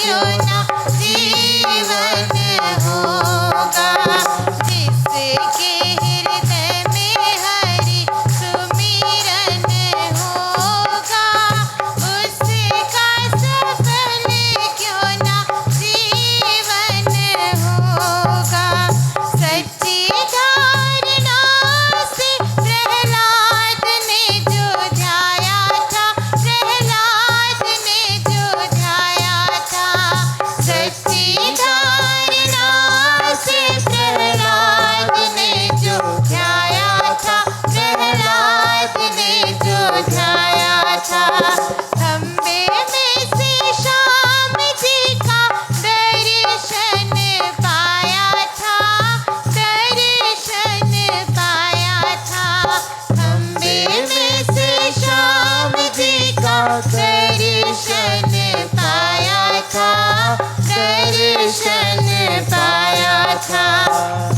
क्यों ना जीवन होगा। जिसके हृदय में हरि सुमिरन होगा, उसका सफल क्यों ना जीवन होगा। सच्ची धारणा से प्रहलाद ने जो ध्याया था, प्रहलाद ने जो ध्याया था। सच्ची धारणा से प्रहलाद ने जो ध्याया था, प्रहलाद ने जो ध्याया था। खंबे में से श्याम जी का दर्शन पाया था, दर्शन पाया था। खंबे में से श्याम जी का दर्शन पाया था, दर्शन पाया था।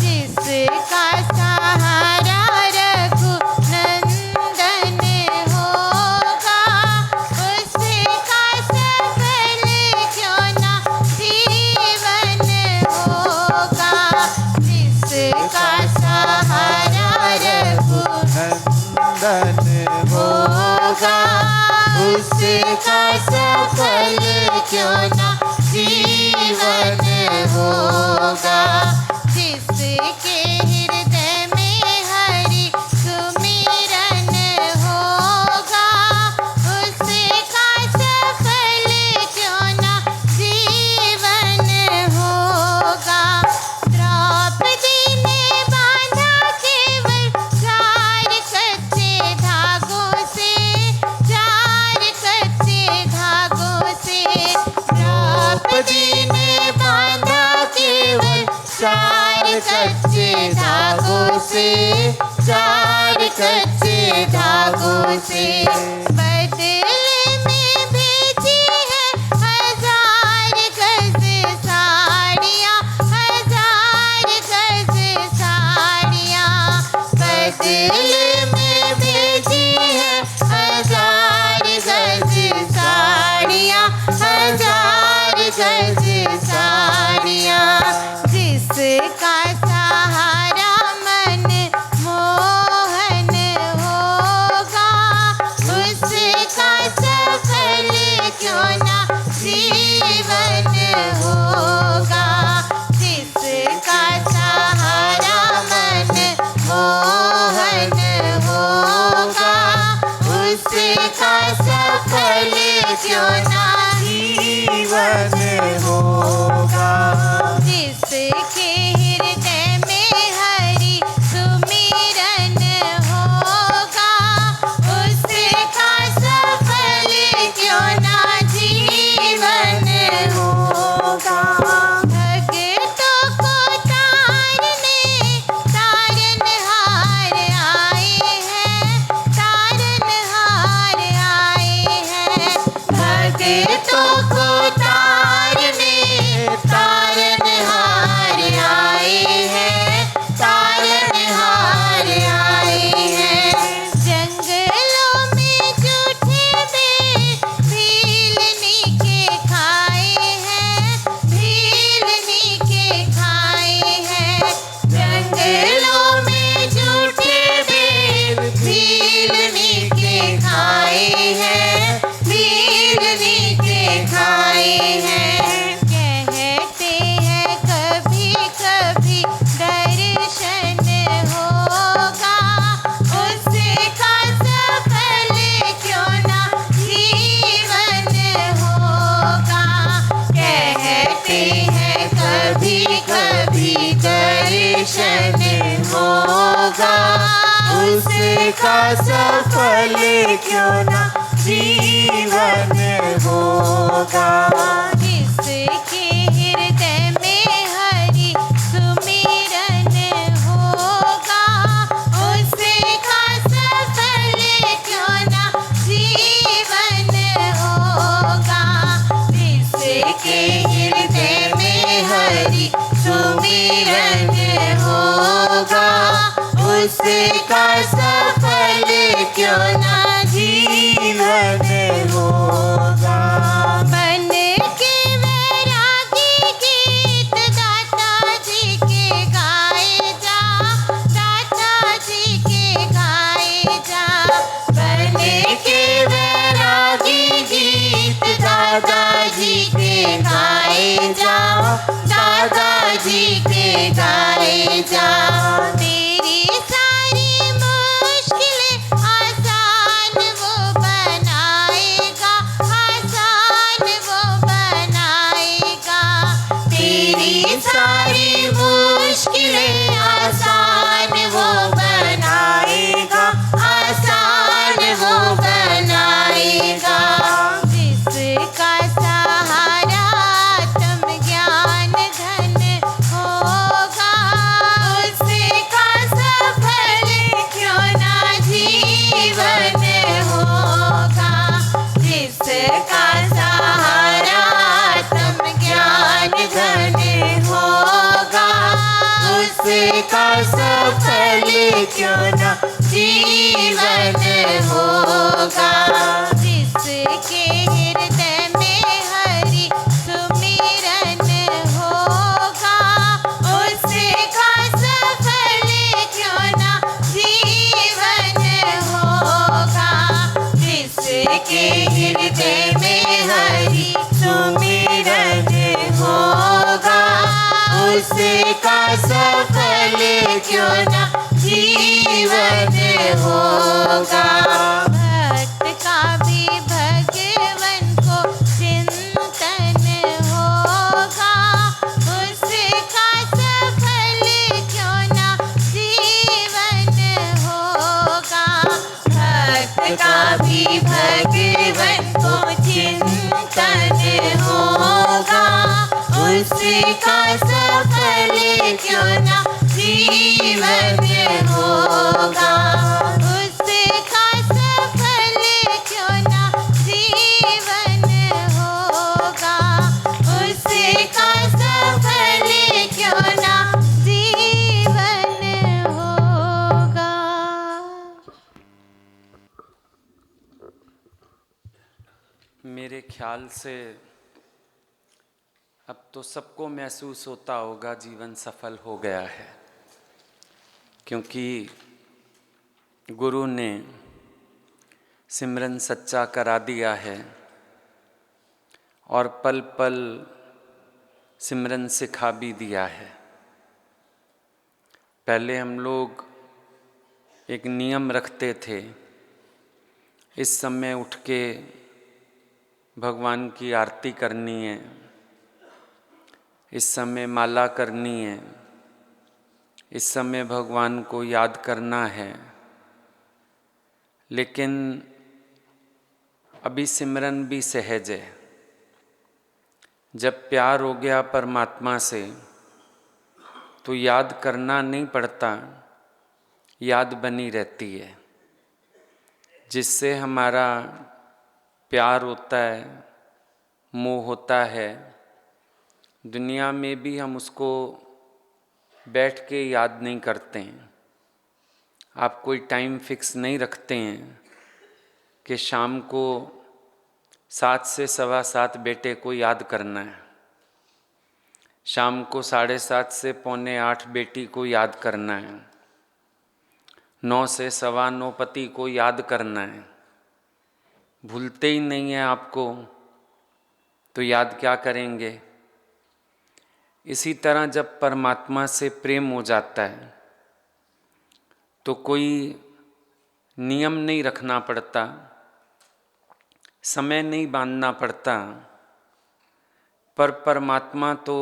जिसका सहारा रघुनंदन होगा, उसका सफल क्यों ना जीवन होगा। जिसका सहारा रघुनंदन होगा, उसका सफल क्यों ना जीवन होगा। जिसके हृदय में हरि सुमिरन होगा, उसका सफल क्यों ना जीवन होगा। द्रौपदी ने बांधा केवल 4 कच्चे धागों से, 4 कच्चे धागों से। द्रौपदी ने बांधा केवल 4 कच्चे धागों से, 4 कच्चे धागों से। बदले में भेजी है 1000 गज साड़ियाँ, 1000 गज साड़ियाँ। बदले में भेजी है 1000 गज साड़ियाँ, 1000 गज साड़ियाँ। जिसका सहारा मन मोहन होगा, उसका सफल क्यों ना जीवन होगा। जिसका सहारा मन मोहन होगा, उसका सफल क्यों ना जीवन होगा। जिसके हृदय में हरि सुमिरन होगा, उसका सफल क्यों ना जीवन होगा। भक्तों को तारने तारनहार आए हैं, तारनहार आए हैं। भक्तों को तारने तारनहार आए हैं, तारनहार आए हैं। जंगलों में जूठे भीलनी के खाए हैं, भीलनी के खाए हैं। जंगलों में जूठे भीलनी के खाए हैं, भीलनी के खाए हैं। कहते हैं कभी कभी दर्शन होगा, उसका सफल क्यों ना जीवन होगा। कहते हैं कभी कभी दर्शन होगा, उसका सफल क्यों ना जीवन होगा। जिसके हृदय में हरि सुमिरन होगा, उसका सफल क्यों ना जीवन होगा। जिसके हृदय में हरि सुमिरन होगा, उसका सफल क्यों ना जीवन होगा। मन के वैरागी क्यों ना जीवन होगा। जिसके हृदय में हरि सुमिरन होगा, उसका सफल क्यों ना जीवन होगा। जिसके हृदय में हरि सुमिरन होगा, उसका सफल क्यों ना जीवन होगा। भक्त का भी भगवन को चिंतन होगा, उसका सफल क्यों ना जीवन होगा। भक्त का भी भगवन को चिंतन होगा, उसका सफल क्यों ना जीवन होगा। उसका सफल क्यों ना जीवन होगा, उसका सफल क्यों ना जीवन होगा। मेरे ख्याल से अब तो सबको महसूस होता होगा जीवन सफल हो गया है, क्योंकि गुरु ने सिमरन सच्चा करा दिया है और पल पल सिमरन सिखा भी दिया है। पहले हम लोग एक नियम रखते थे, इस समय उठ के भगवान की आरती करनी है, इस समय माला करनी है, इस समय भगवान को याद करना है। लेकिन अभी सिमरन भी सहज है। जब प्यार हो गया परमात्मा से तो याद करना नहीं पड़ता, याद बनी रहती है। जिससे हमारा प्यार होता है, मोह होता है, दुनिया में भी हम उसको बैठ के याद नहीं करते हैं। आप कोई टाइम फिक्स नहीं रखते हैं कि शाम को 7 से 7:15 बेटे को याद करना है, शाम को 7:30 से 7:45 बेटी को याद करना है, 9 से 9:15 पति को याद करना है। भूलते ही नहीं है आपको, तो याद क्या करेंगे। इसी तरह जब परमात्मा से प्रेम हो जाता है तो कोई नियम नहीं रखना पड़ता, समय नहीं बांधना पड़ता, पर परमात्मा तो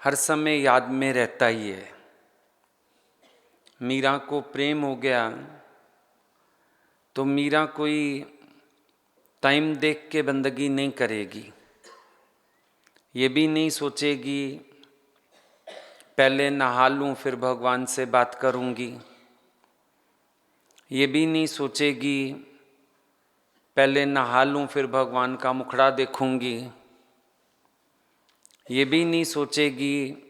हर समय याद में रहता ही है। मीरा को प्रेम हो गया तो मीरा कोई टाइम देख के बंदगी नहीं करेगी, ये भी नहीं सोचेगी पहले नहा लूँ फिर भगवान से बात करूँगी, ये भी नहीं सोचेगी पहले नहा लूँ फिर भगवान का मुखड़ा देखूँगी, ये भी नहीं सोचेगी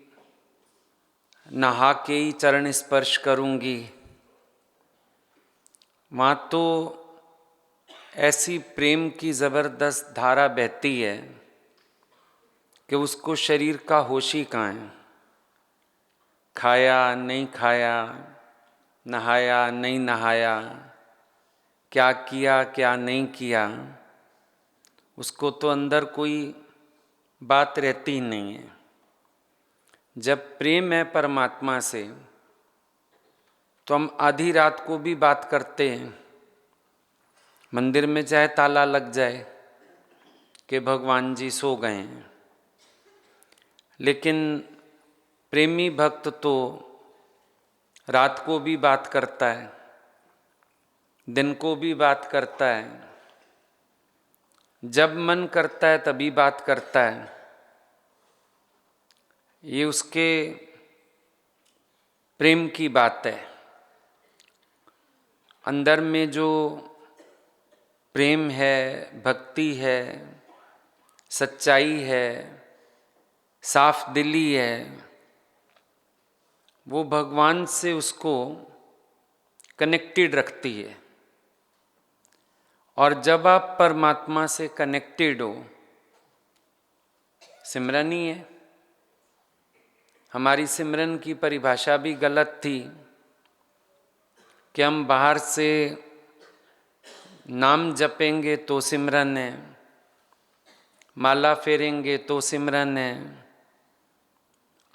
नहा के ही चरण स्पर्श करूँगी। वहाँ तो ऐसी प्रेम की ज़बरदस्त धारा बहती है कि उसको शरीर का होश ही कहाँ है। खाया नहीं खाया, नहाया नहीं नहाया, क्या किया क्या नहीं किया, उसको तो अंदर कोई बात रहती ही नहीं है। जब प्रेम है परमात्मा से तो हम आधी रात को भी बात करते हैं, मंदिर में चाहे ताला लग जाए कि भगवान जी सो गए हैं। लेकिन प्रेमी भक्त तो रात को भी बात करता है, दिन को भी बात करता है, जब मन करता है तभी बात करता है। ये उसके प्रेम की बात है। अंदर में जो प्रेम है, भक्ति है, सच्चाई है, साफ दिली है, वो भगवान से उसको कनेक्टेड रखती है। और जब आप परमात्मा से कनेक्टेड हो, सिमरन ही है। हमारी सिमरन की परिभाषा भी गलत थी कि हम बाहर से नाम जपेंगे तो सिमरन है, माला फेरेंगे तो सिमरन है,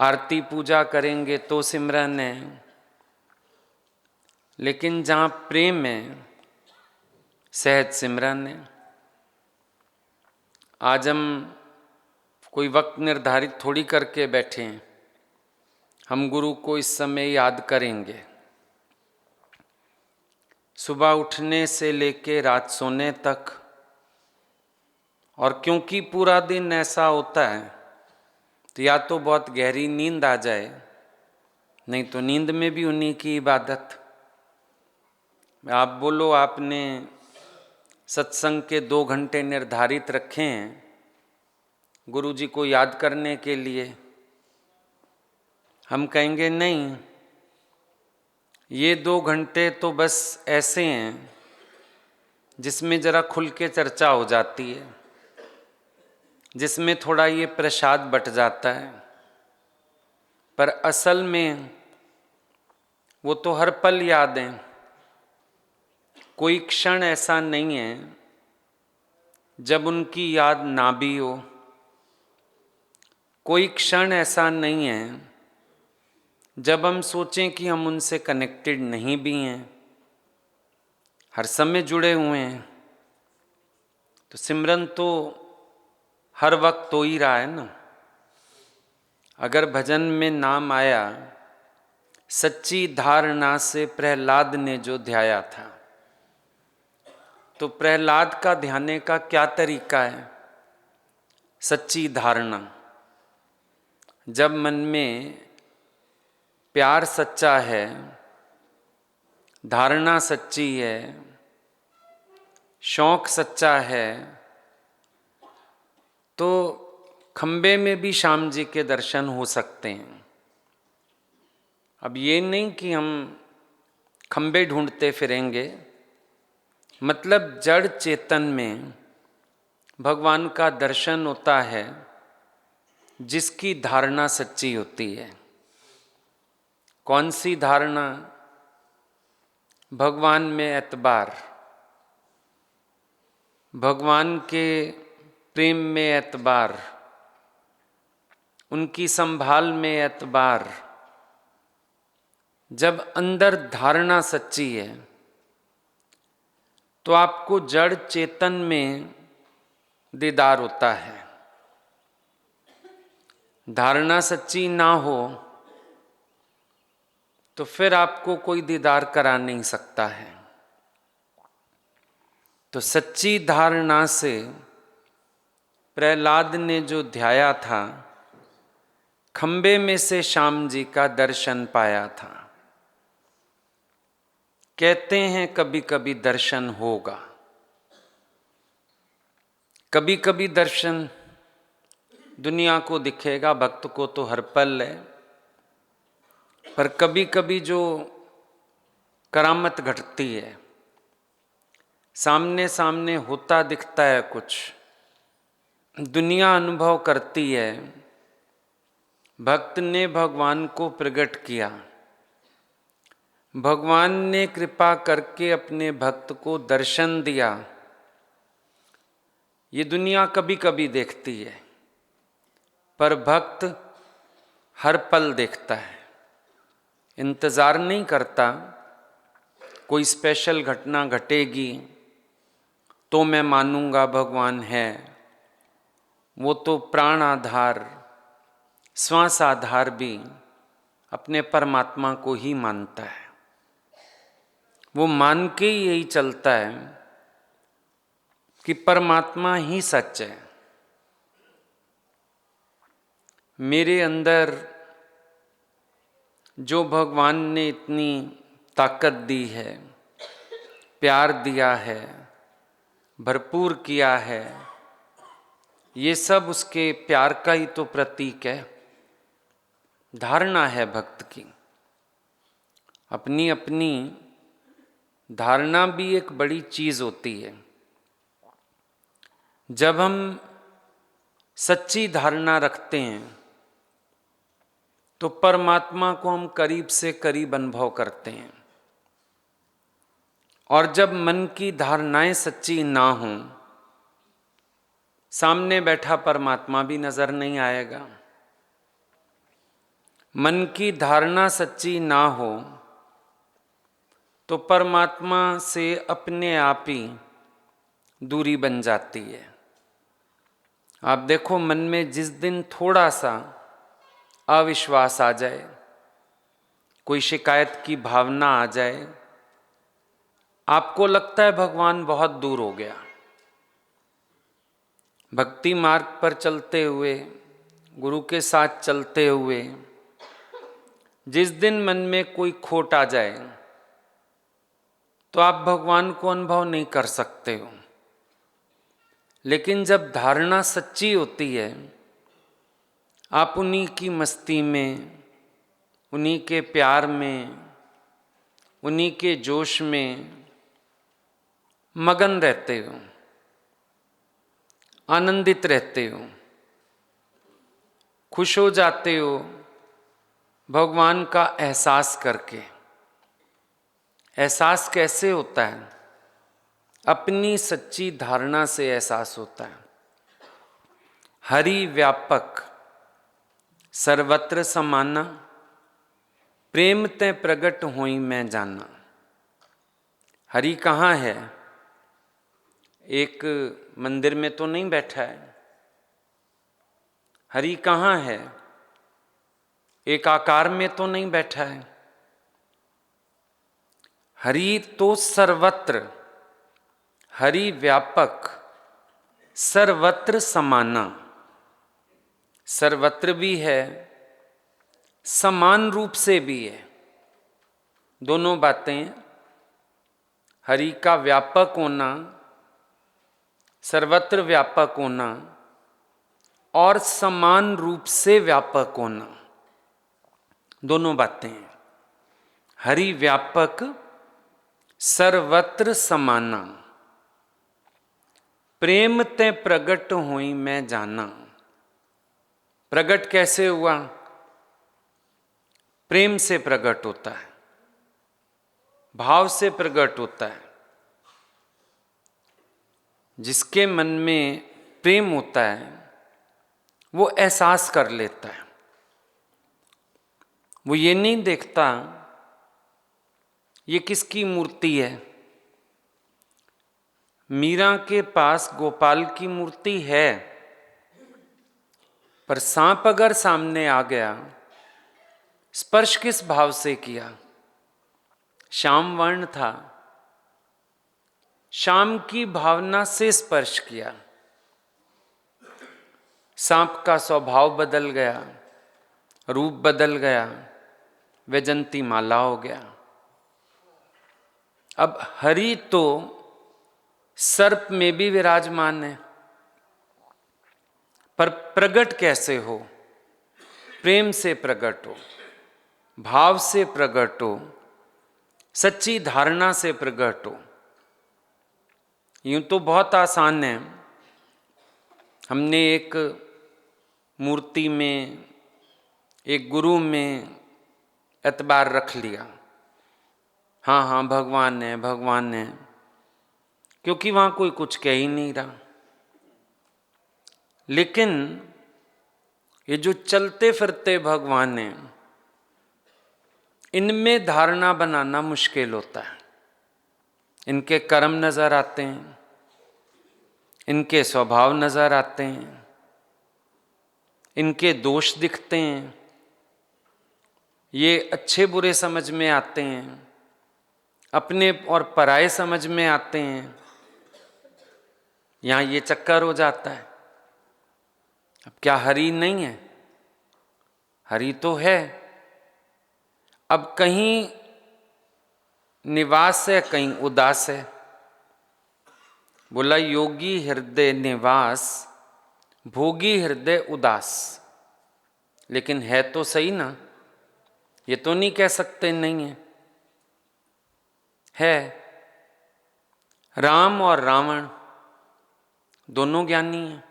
आरती पूजा करेंगे तो सिमरन है। लेकिन जहाँ प्रेम है, सहज सिमरन है। आज हम कोई वक्त निर्धारित थोड़ी करके बैठे हैं, हम गुरु को इस समय याद करेंगे। सुबह उठने से लेके रात सोने तक। और क्योंकि पूरा दिन ऐसा होता है तो या तो बहुत गहरी नींद आ जाए, नहीं तो नींद में भी उन्हीं की इबादत। आप बोलो आपने सत्संग के 2 घंटे निर्धारित रखे हैं गुरु जी को याद करने के लिए, हम कहेंगे नहीं, ये 2 घंटे तो बस ऐसे हैं जिसमें जरा खुल के चर्चा हो जाती है, जिसमें थोड़ा ये प्रसाद बट जाता है। पर असल में वो तो हर पल याद है। कोई क्षण ऐसा नहीं है जब उनकी याद ना भी हो। कोई क्षण ऐसा नहीं है जब हम सोचें कि हम उनसे कनेक्टेड नहीं भी हैं, हर समय जुड़े हुए हैं। तो सिमरन तो हर वक्त हो ही रहा है ना। अगर भजन में नाम आया, सच्ची धारणा से प्रहलाद ने जो ध्याया था, तो प्रहलाद का ध्याने का क्या तरीका है? सच्ची धारणा। जब मन में प्यार सच्चा है, धारणा सच्ची है, शौक सच्चा है, तो खंबे में भी श्याम जी के दर्शन हो सकते हैं। अब ये नहीं कि हम खंबे ढूंढते फिरेंगे, मतलब जड़ चेतन में भगवान का दर्शन होता है जिसकी धारणा सच्ची होती है। कौन सी धारणा? भगवान में एतबार, भगवान के प्रेम में एतबार, उनकी संभाल में एतबार। जब अंदर धारणा सच्ची है तो आपको जड़ चेतन में दीदार होता है। धारणा सच्ची ना हो तो फिर आपको कोई दीदार करा नहीं सकता है। तो सच्ची धारणा से प्रहलाद ने जो ध्याया था, खंबे में से श्याम जी का दर्शन पाया था। कहते हैं कभी कभी दर्शन होगा, कभी कभी दर्शन दुनिया को दिखेगा, भक्त को तो हर पल है। पर कभी कभी जो करामत घटती है, सामने सामने होता दिखता है कुछ, दुनिया अनुभव करती है, भक्त ने भगवान को प्रकट किया, भगवान ने कृपा करके अपने भक्त को दर्शन दिया। ये दुनिया कभी कभी देखती है, पर भक्त हर पल देखता है, इंतज़ार नहीं करता कोई स्पेशल घटना घटेगी तो मैं मानूंगा भगवान है। वो तो प्राण आधार, श्वास आधार भी अपने परमात्मा को ही मानता है। वो मान के ही यही चलता है कि परमात्मा ही सच है। मेरे अंदर जो भगवान ने इतनी ताकत दी है, प्यार दिया है, भरपूर किया है, ये सब उसके प्यार का ही तो प्रतीक है, धारणा है भक्त की। अपनी अपनी धारणा भी एक बड़ी चीज़ होती है। जब हम सच्ची धारणा रखते हैं तो परमात्मा को हम करीब से करीब अनुभव करते हैं। और जब मन की धारणाएं सच्ची ना हों, सामने बैठा परमात्मा भी नजर नहीं आएगा। मन की धारणा सच्ची ना हो तो परमात्मा से अपने आप ही दूरी बन जाती है। आप देखो, मन में जिस दिन थोड़ा सा अविश्वास आ जाए, कोई शिकायत की भावना आ जाए, आपको लगता है भगवान बहुत दूर हो गया। भक्ति मार्ग पर चलते हुए, गुरु के साथ चलते हुए जिस दिन मन में कोई खोट आ जाए तो आप भगवान को अनुभव नहीं कर सकते हो। लेकिन जब धारणा सच्ची होती है, आप उन्हीं की मस्ती में, उन्हीं के प्यार में, उन्हीं के जोश में मगन रहते हो, आनंदित रहते हो, खुश हो जाते हो भगवान का एहसास करके। एहसास कैसे होता है? अपनी सच्ची धारणा से एहसास होता है। हरि व्यापक सर्वत्र समाना, प्रेम ते प्रगट होई मैं जाना। हरि कहाँ है? एक मंदिर में तो नहीं बैठा है। हरि कहाँ है? एक आकार में तो नहीं बैठा है। हरि तो सर्वत्र, हरि व्यापक, सर्वत्र समाना। सर्वत्र भी है, समान रूप से भी है। दोनों बातें, हरि का व्यापक होना, सर्वत्र व्यापक होना और समान रूप से व्यापक होना, दोनों बातें हैं। हरि व्यापक, सर्वत्र समाना, प्रेम ते प्रगट होई मैं जाना। प्रगट कैसे हुआ? प्रेम से प्रकट होता है, भाव से प्रकट होता है। जिसके मन में प्रेम होता है वो एहसास कर लेता है। वो ये नहीं देखता ये किसकी मूर्ति है। मीरा के पास गोपाल की मूर्ति है, पर सांप अगर सामने आ गया, स्पर्श किस भाव से किया? श्याम वर्ण था, श्याम की भावना से स्पर्श किया। सांप का स्वभाव बदल गया, रूप बदल गया, वैजंती माला हो गया। अब हरि तो सर्प में भी विराजमान है, पर प्रगट कैसे हो? प्रेम से प्रकट हो, भाव से प्रकट हो, सच्ची धारणा से प्रकट हो। यूं तो बहुत आसान है। हमने एक मूर्ति में, एक गुरु में एतबार रख लिया। हाँ हाँ भगवान है, भगवान है, क्योंकि वहाँ कोई कुछ कह ही नहीं रहा। लेकिन ये जो चलते फिरते भगवान हैं, इनमें धारणा बनाना मुश्किल होता है। इनके कर्म नजर आते हैं, इनके स्वभाव नजर आते हैं, इनके दोष दिखते हैं, ये अच्छे बुरे समझ में आते हैं, अपने और पराये समझ में आते हैं। यहाँ ये चक्कर हो जाता है। अब क्या हरि नहीं है? हरि तो है। अब कहीं निवास है, कहीं उदास है। बोला योगी हृदय निवास, भोगी हृदय उदास। लेकिन है तो सही ना, ये तो नहीं कह सकते नहीं है। है। राम और रावण दोनों ज्ञानी हैं।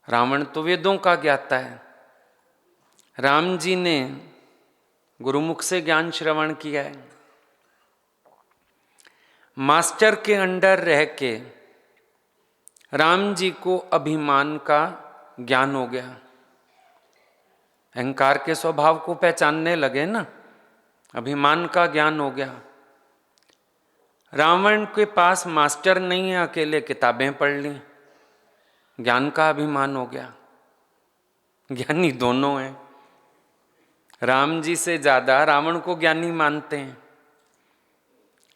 रावण तो वेदों का ज्ञाता है, राम जी ने गुरुमुख से ज्ञान श्रवण किया है। मास्टर के अंडर रह के राम जी को अभिमान का ज्ञान हो गया, अहंकार के स्वभाव को पहचानने लगे ना, अभिमान का ज्ञान हो गया। रावण के पास मास्टर नहीं है, अकेले किताबें पढ़ ली, ज्ञान का अभिमान हो गया। ज्ञानी दोनों हैं। राम जी से ज्यादा रावण को ज्ञानी मानते हैं,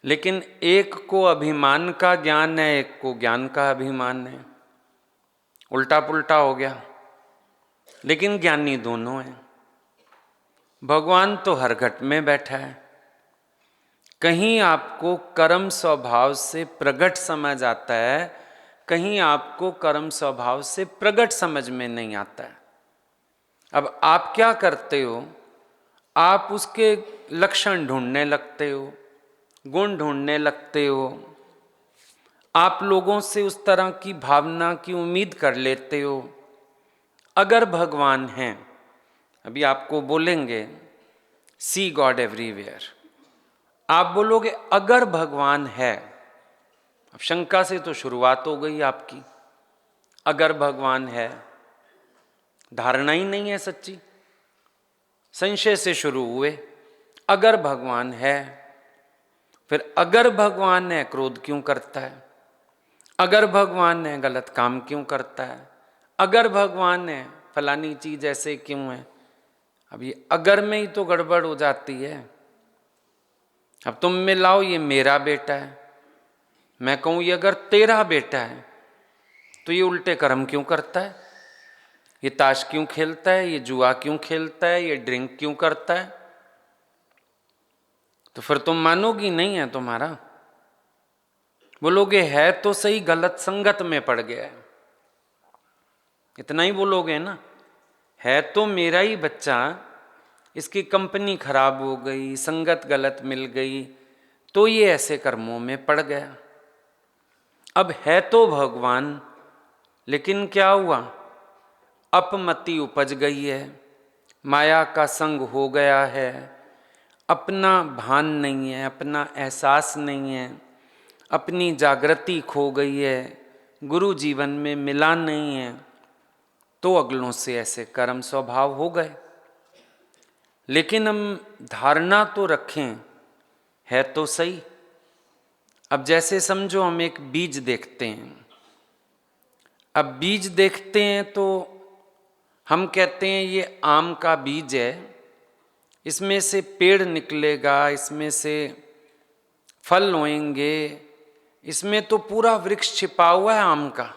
लेकिन एक को अभिमान का ज्ञान है, एक को ज्ञान का अभिमान है। उल्टा पुल्टा हो गया, लेकिन ज्ञानी दोनों हैं। भगवान तो हर घट में बैठा है। कहीं आपको कर्म स्वभाव से प्रगट समझ आता है, कहीं आपको कर्म स्वभाव से प्रगट समझ में नहीं आता है। अब आप क्या करते हो? आप उसके लक्षण ढूंढने लगते हो, गुण ढूंढने लगते हो, आप लोगों से उस तरह की भावना की उम्मीद कर लेते हो। अगर भगवान हैं, अभी आपको बोलेंगे सी गॉड एवरीवेयर, आप बोलोगे अगर भगवान है। अब शंका से तो शुरुआत हो गई आपकी। अगर भगवान है, धारणा ही नहीं है सच्ची, संशय से शुरू हुए। अगर भगवान है, फिर अगर भगवान है क्रोध क्यों करता है? अगर भगवान है गलत काम क्यों करता है? अगर भगवान है फलानी चीज ऐसे क्यों है? अब ये अगर में ही तो गड़बड़ हो जाती है। अब तुम मिलाओ, ये मेरा बेटा है, मैं कहूं ये अगर तेरा बेटा है, तो ये उल्टे कर्म क्यों करता है? ये ताश क्यों खेलता है? ये जुआ क्यों खेलता है? ये ड्रिंक क्यों करता है? तो फिर तुम मानोगी नहीं है तुम्हारा, बोलोगे है तो सही, गलत संगत में पड़ गया है। इतना ही बोलोगे ना, है तो मेरा ही बच्चा, इसकी कंपनी खराब हो गई, संगत गलत मिल गई, तो ये ऐसे कर्मों में पड़ गया। अब है तो भगवान, लेकिन क्या हुआ? अपमति उपज गई है, माया का संग हो गया है, अपना भान नहीं है, अपना एहसास नहीं है, अपनी जागृति खो गई है, गुरु जीवन में मिला नहीं है, तो अगलों से ऐसे कर्म स्वभाव हो गए। लेकिन हम धारणा तो रखें, है तो सही। अब जैसे समझो हम एक बीज देखते हैं। अब बीज देखते हैं तो हम कहते हैं ये आम का बीज है, इसमें से पेड़ निकलेगा, इसमें से फल होंगे, इसमें तो पूरा वृक्ष छिपा हुआ है आम का।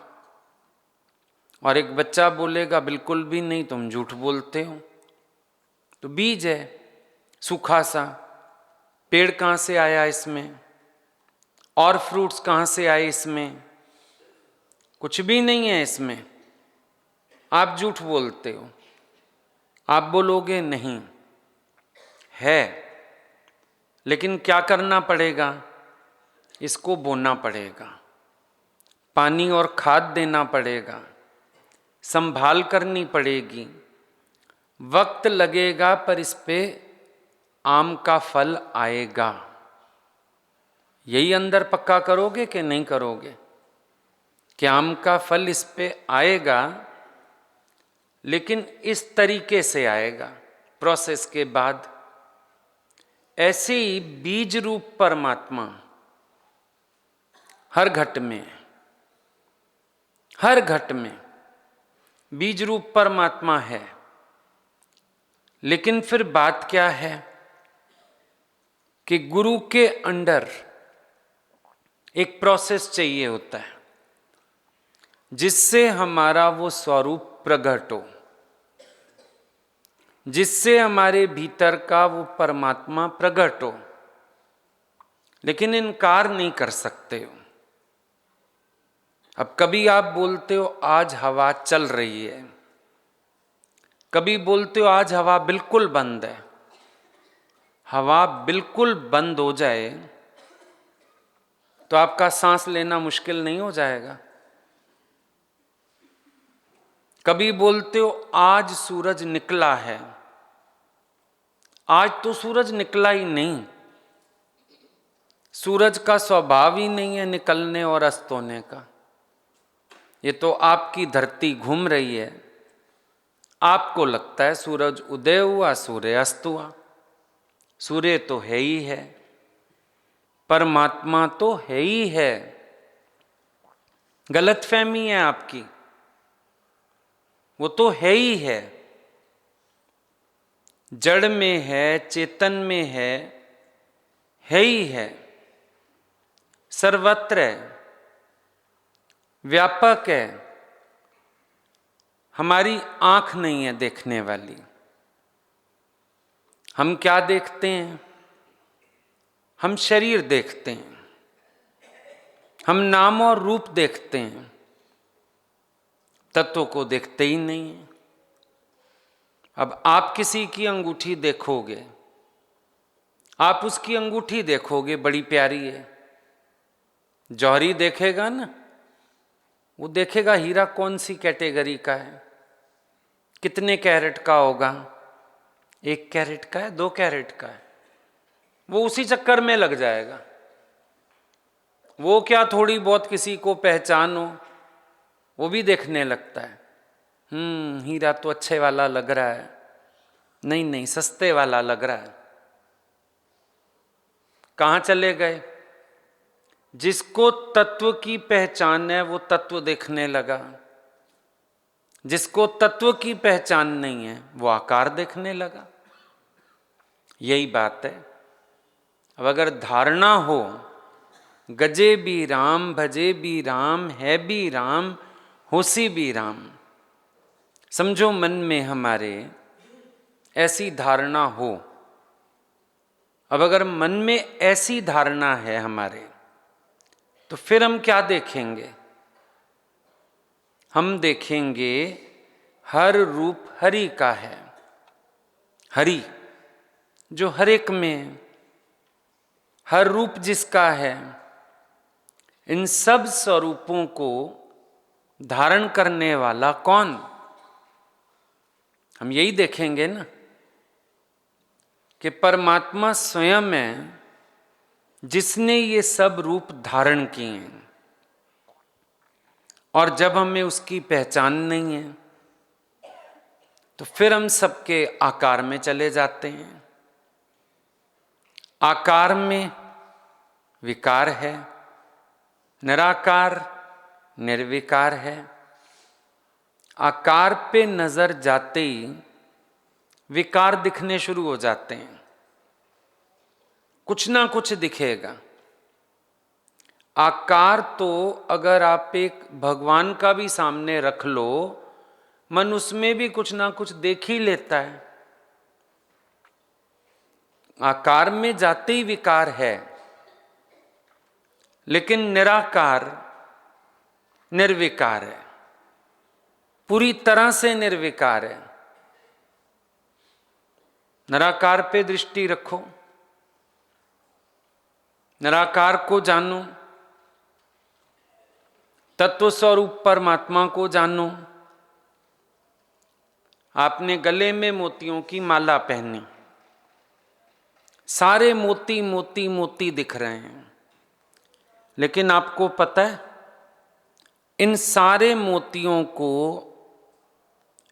और एक बच्चा बोलेगा बिल्कुल भी नहीं, तुम झूठ बोलते हो, तो बीज है सूखा सा, पेड़ कहाँ से आया इसमें? और फ्रूट्स कहाँ से आए इसमें? कुछ भी नहीं है इसमें। आप झूठ बोलते हो। आप बोलोगे नहीं है, लेकिन क्या करना पड़ेगा? इसको बोना पड़ेगा, पानी और खाद देना पड़ेगा, संभाल करनी पड़ेगी, वक्त लगेगा, पर इस पे आम का फल आएगा। यही अंदर पक्का करोगे कि नहीं करोगे कि आम का फल इस पे आएगा, लेकिन इस तरीके से आएगा, प्रोसेस के बाद। ऐसे ही बीज रूप परमात्मा हर घट में, हर घट में बीज रूप परमात्मा है। लेकिन फिर बात क्या है कि गुरु के अंडर एक प्रोसेस चाहिए होता है, जिससे हमारा वो स्वरूप प्रकट हो, जिससे हमारे भीतर का वो परमात्मा प्रकट हो। लेकिन इनकार नहीं कर सकते हो। अब कभी आप बोलते हो आज हवा चल रही है, कभी बोलते हो आज हवा बिल्कुल बंद है, हवा बिल्कुल बंद हो जाए तो आपका सांस लेना मुश्किल नहीं हो जाएगा? कभी बोलते हो आज सूरज निकला है, आज तो सूरज निकला ही नहीं। सूरज का स्वभाव ही नहीं है निकलने और अस्त होने का। ये तो आपकी धरती घूम रही है, आपको लगता है सूरज उदय हुआ, सूर्य अस्त हुआ। सूर्य तो है ही है, परमात्मा तो है ही है। गलतफहमी है आपकी, वो तो है ही है। जड़ में है, चेतन में है ही है, सर्वत्र है, व्यापक है। हमारी आंख नहीं है देखने वाली। हम क्या देखते हैं? हम शरीर देखते हैं, हम नाम और रूप देखते हैं, तत्व को देखते ही नहीं हैं। अब आप किसी की अंगूठी देखोगे, आप उसकी अंगूठी देखोगे बड़ी प्यारी है। जौहरी देखेगा ना, वो देखेगा हीरा कौन सी कैटेगरी का है, कितने कैरेट का होगा, 1 कैरेट का है, 2 कैरेट का है। वो उसी चक्कर में लग जाएगा। वो क्या थोड़ी बहुत किसी को पहचान हो, वो भी देखने लगता है। हीरा तो अच्छे वाला लग रहा है, नहीं नहीं सस्ते वाला लग रहा है। कहाँ चले गए? जिसको तत्व की पहचान है वो तत्व देखने लगा, जिसको तत्व की पहचान नहीं है वो आकार देखने लगा। यही बात है। अब अगर धारणा हो गजे भी राम, भजे भी राम, है भी राम, होसी भी राम, समझो मन में हमारे ऐसी धारणा हो। अब अगर मन में ऐसी धारणा है हमारे, तो फिर हम क्या देखेंगे? हम देखेंगे हर रूप हरि का है। हरि जो हर एक में है, हर रूप जिसका है, इन सब स्वरूपों को धारण करने वाला कौन? हम यही देखेंगे ना कि परमात्मा स्वयं है जिसने ये सब रूप धारण किए हैं। और जब हमें उसकी पहचान नहीं है तो फिर हम सबके आकार में चले जाते हैं। आकार में विकार है, निराकार निर्विकार है। आकार पे नजर जाते ही विकार दिखने शुरू हो जाते हैं, कुछ ना कुछ दिखेगा। आकार तो अगर आप एक भगवान का भी सामने रख लो, मन उसमें भी कुछ ना कुछ देख ही लेता है। आकार में जाते ही विकार है, लेकिन निराकार निर्विकार है, पूरी तरह से निर्विकार है। निराकार पे दृष्टि रखो, निराकार को जानो, तत्व स्वरूप परमात्मा को जानो। आपने गले में मोतियों की माला पहनी, सारे मोती मोती मोती दिख रहे हैं, लेकिन आपको पता है इन सारे मोतियों को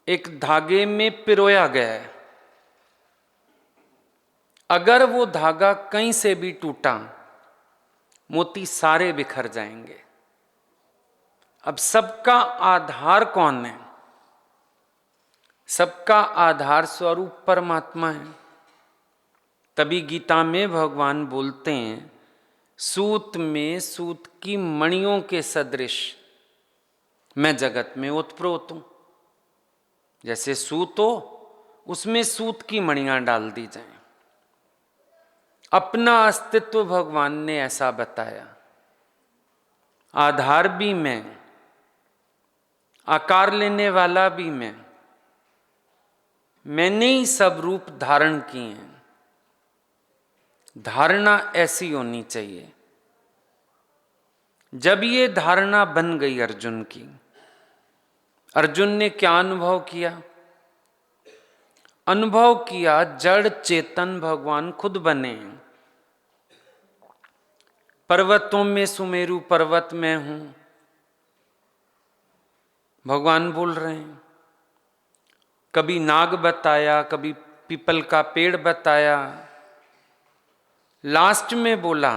एक धागे में पिरोया गया है। अगर वो धागा कहीं से भी टूटा, मोती सारे बिखर जाएंगे। अब सबका आधार कौन है? सबका आधार स्वरूप परमात्मा है। तभी गीता में भगवान बोलते हैं, सूत में सूत की मणियों के सदृश मैं जगत में ओतप्रोत हूं। जैसे सूत हो, उसमें सूत की मणियां डाल दी जाएं। अपना अस्तित्व भगवान ने ऐसा बताया, आधार भी मैं, आकार लेने वाला भी मैंने ही सब रूप धारण किए हैं। धारणा ऐसी होनी चाहिए। जब ये धारणा बन गई अर्जुन की, अर्जुन ने क्या अनुभव किया? अनुभव किया जड़ चेतन भगवान खुद बने हैं। पर्वतों में सुमेरु पर्वत में हूं, भगवान बोल रहे हैं। कभी नाग बताया, कभी पीपल का पेड़ बताया, लास्ट में बोला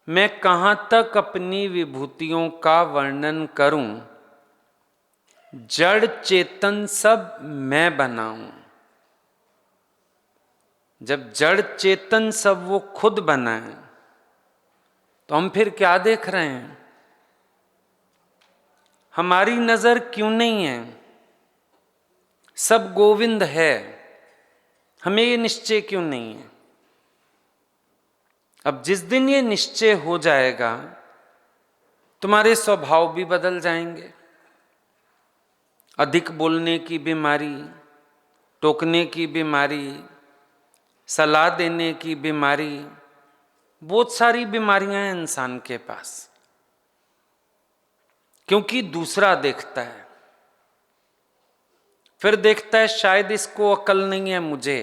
मैं कहां तक अपनी विभूतियों का वर्णन करूं, जड़ चेतन सब मैं बनाऊं। जब जड़ चेतन सब वो खुद बना है, तो हम फिर क्या देख रहे हैं? हमारी नजर क्यों नहीं है? सब गोविंद है, हमें ये निश्चय क्यों नहीं है? अब जिस दिन ये निश्चय हो जाएगा, तुम्हारे स्वभाव भी बदल जाएंगे। अधिक बोलने की बीमारी, टोकने की बीमारी, सलाह देने की बीमारी, बहुत सारी बीमारियां हैं इंसान के पास, क्योंकि दूसरा देखता है, फिर देखता है शायद इसको अकल नहीं है, मुझे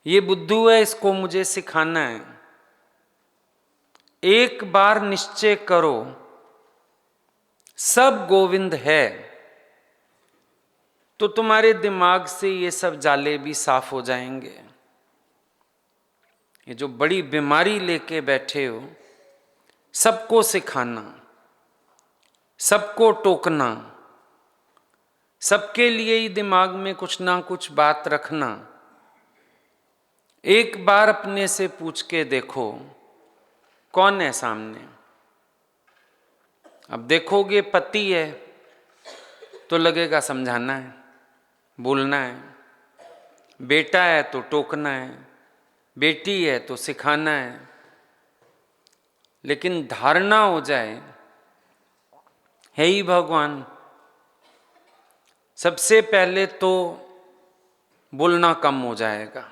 ये बुद्धू है, इसको मुझे सिखाना है। एक बार निश्चय करो सब गोविंद है, तो तुम्हारे दिमाग से ये सब जाले भी साफ हो जाएंगे। ये जो बड़ी बीमारी लेके बैठे हो, सबको सिखाना, सबको टोकना, सबके लिए ही दिमाग में कुछ ना कुछ बात रखना, एक बार अपने से पूछ के देखो कौन है सामने। अब देखोगे पति है तो लगेगा समझाना है, बोलना है, बेटा है तो टोकना है, बेटी है तो सिखाना है। लेकिन धारणा हो जाए है ही भगवान, सबसे पहले तो बोलना कम हो जाएगा,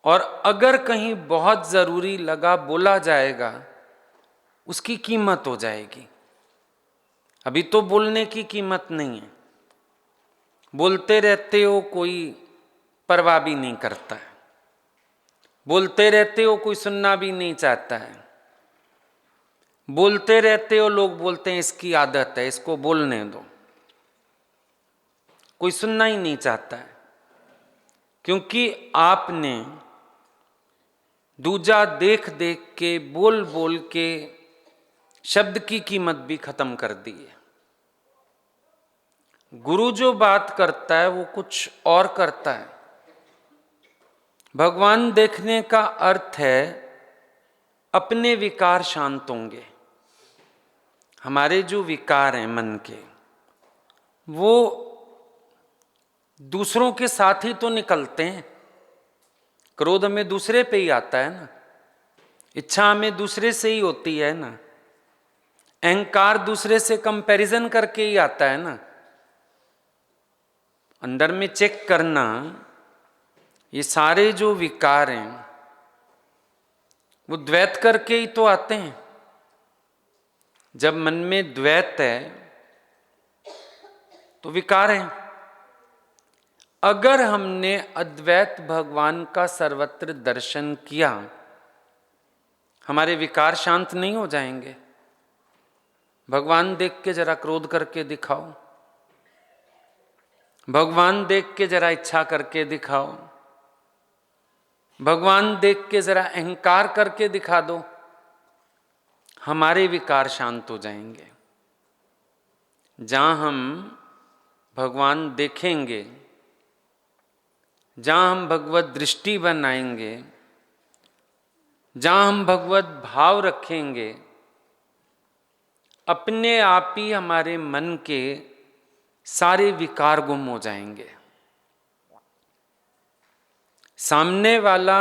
और अगर कहीं बहुत जरूरी लगा बोला जाएगा, उसकी कीमत हो जाएगी। अभी तो बोलने की कीमत नहीं है, बोलते रहते हो, कोई परवाह भी नहीं करता है, बोलते रहते हो, कोई सुनना भी नहीं चाहता है, बोलते रहते हो, लोग बोलते हैं इसकी आदत है, इसको बोलने दो, कोई सुनना ही नहीं चाहता है, क्योंकि आपने दूजा देख देख के, बोल बोल के शब्द की कीमत भी खत्म कर दी है। गुरु जो बात करता है वो कुछ और करता है। भगवान देखने का अर्थ है अपने विकार शांत होंगे। हमारे जो विकार हैं मन के, वो दूसरों के साथ ही तो निकलते हैं। क्रोध हमें दूसरे पे ही आता है ना, इच्छा हमें दूसरे से ही होती है ना, अहंकार दूसरे से कंपैरिजन करके ही आता है ना। अंदर में चेक करना, ये सारे जो विकार हैं वो द्वैत करके ही तो आते हैं। जब मन में द्वैत है तो विकार है। अगर हमने अद्वैत भगवान का सर्वत्र दर्शन किया, हमारे विकार शांत नहीं हो जाएंगे। भगवान देख के जरा क्रोध करके दिखाओ, भगवान देख के जरा इच्छा करके दिखाओ, भगवान देख के जरा अहंकार करके दिखा दो, हमारे विकार शांत हो जाएंगे। जहां हम भगवान देखेंगे, जहां हम भगवत दृष्टि बनाएंगे, जहां हम भगवत भाव रखेंगे, अपने आप ही हमारे मन के सारे विकार गुम हो जाएंगे। सामने वाला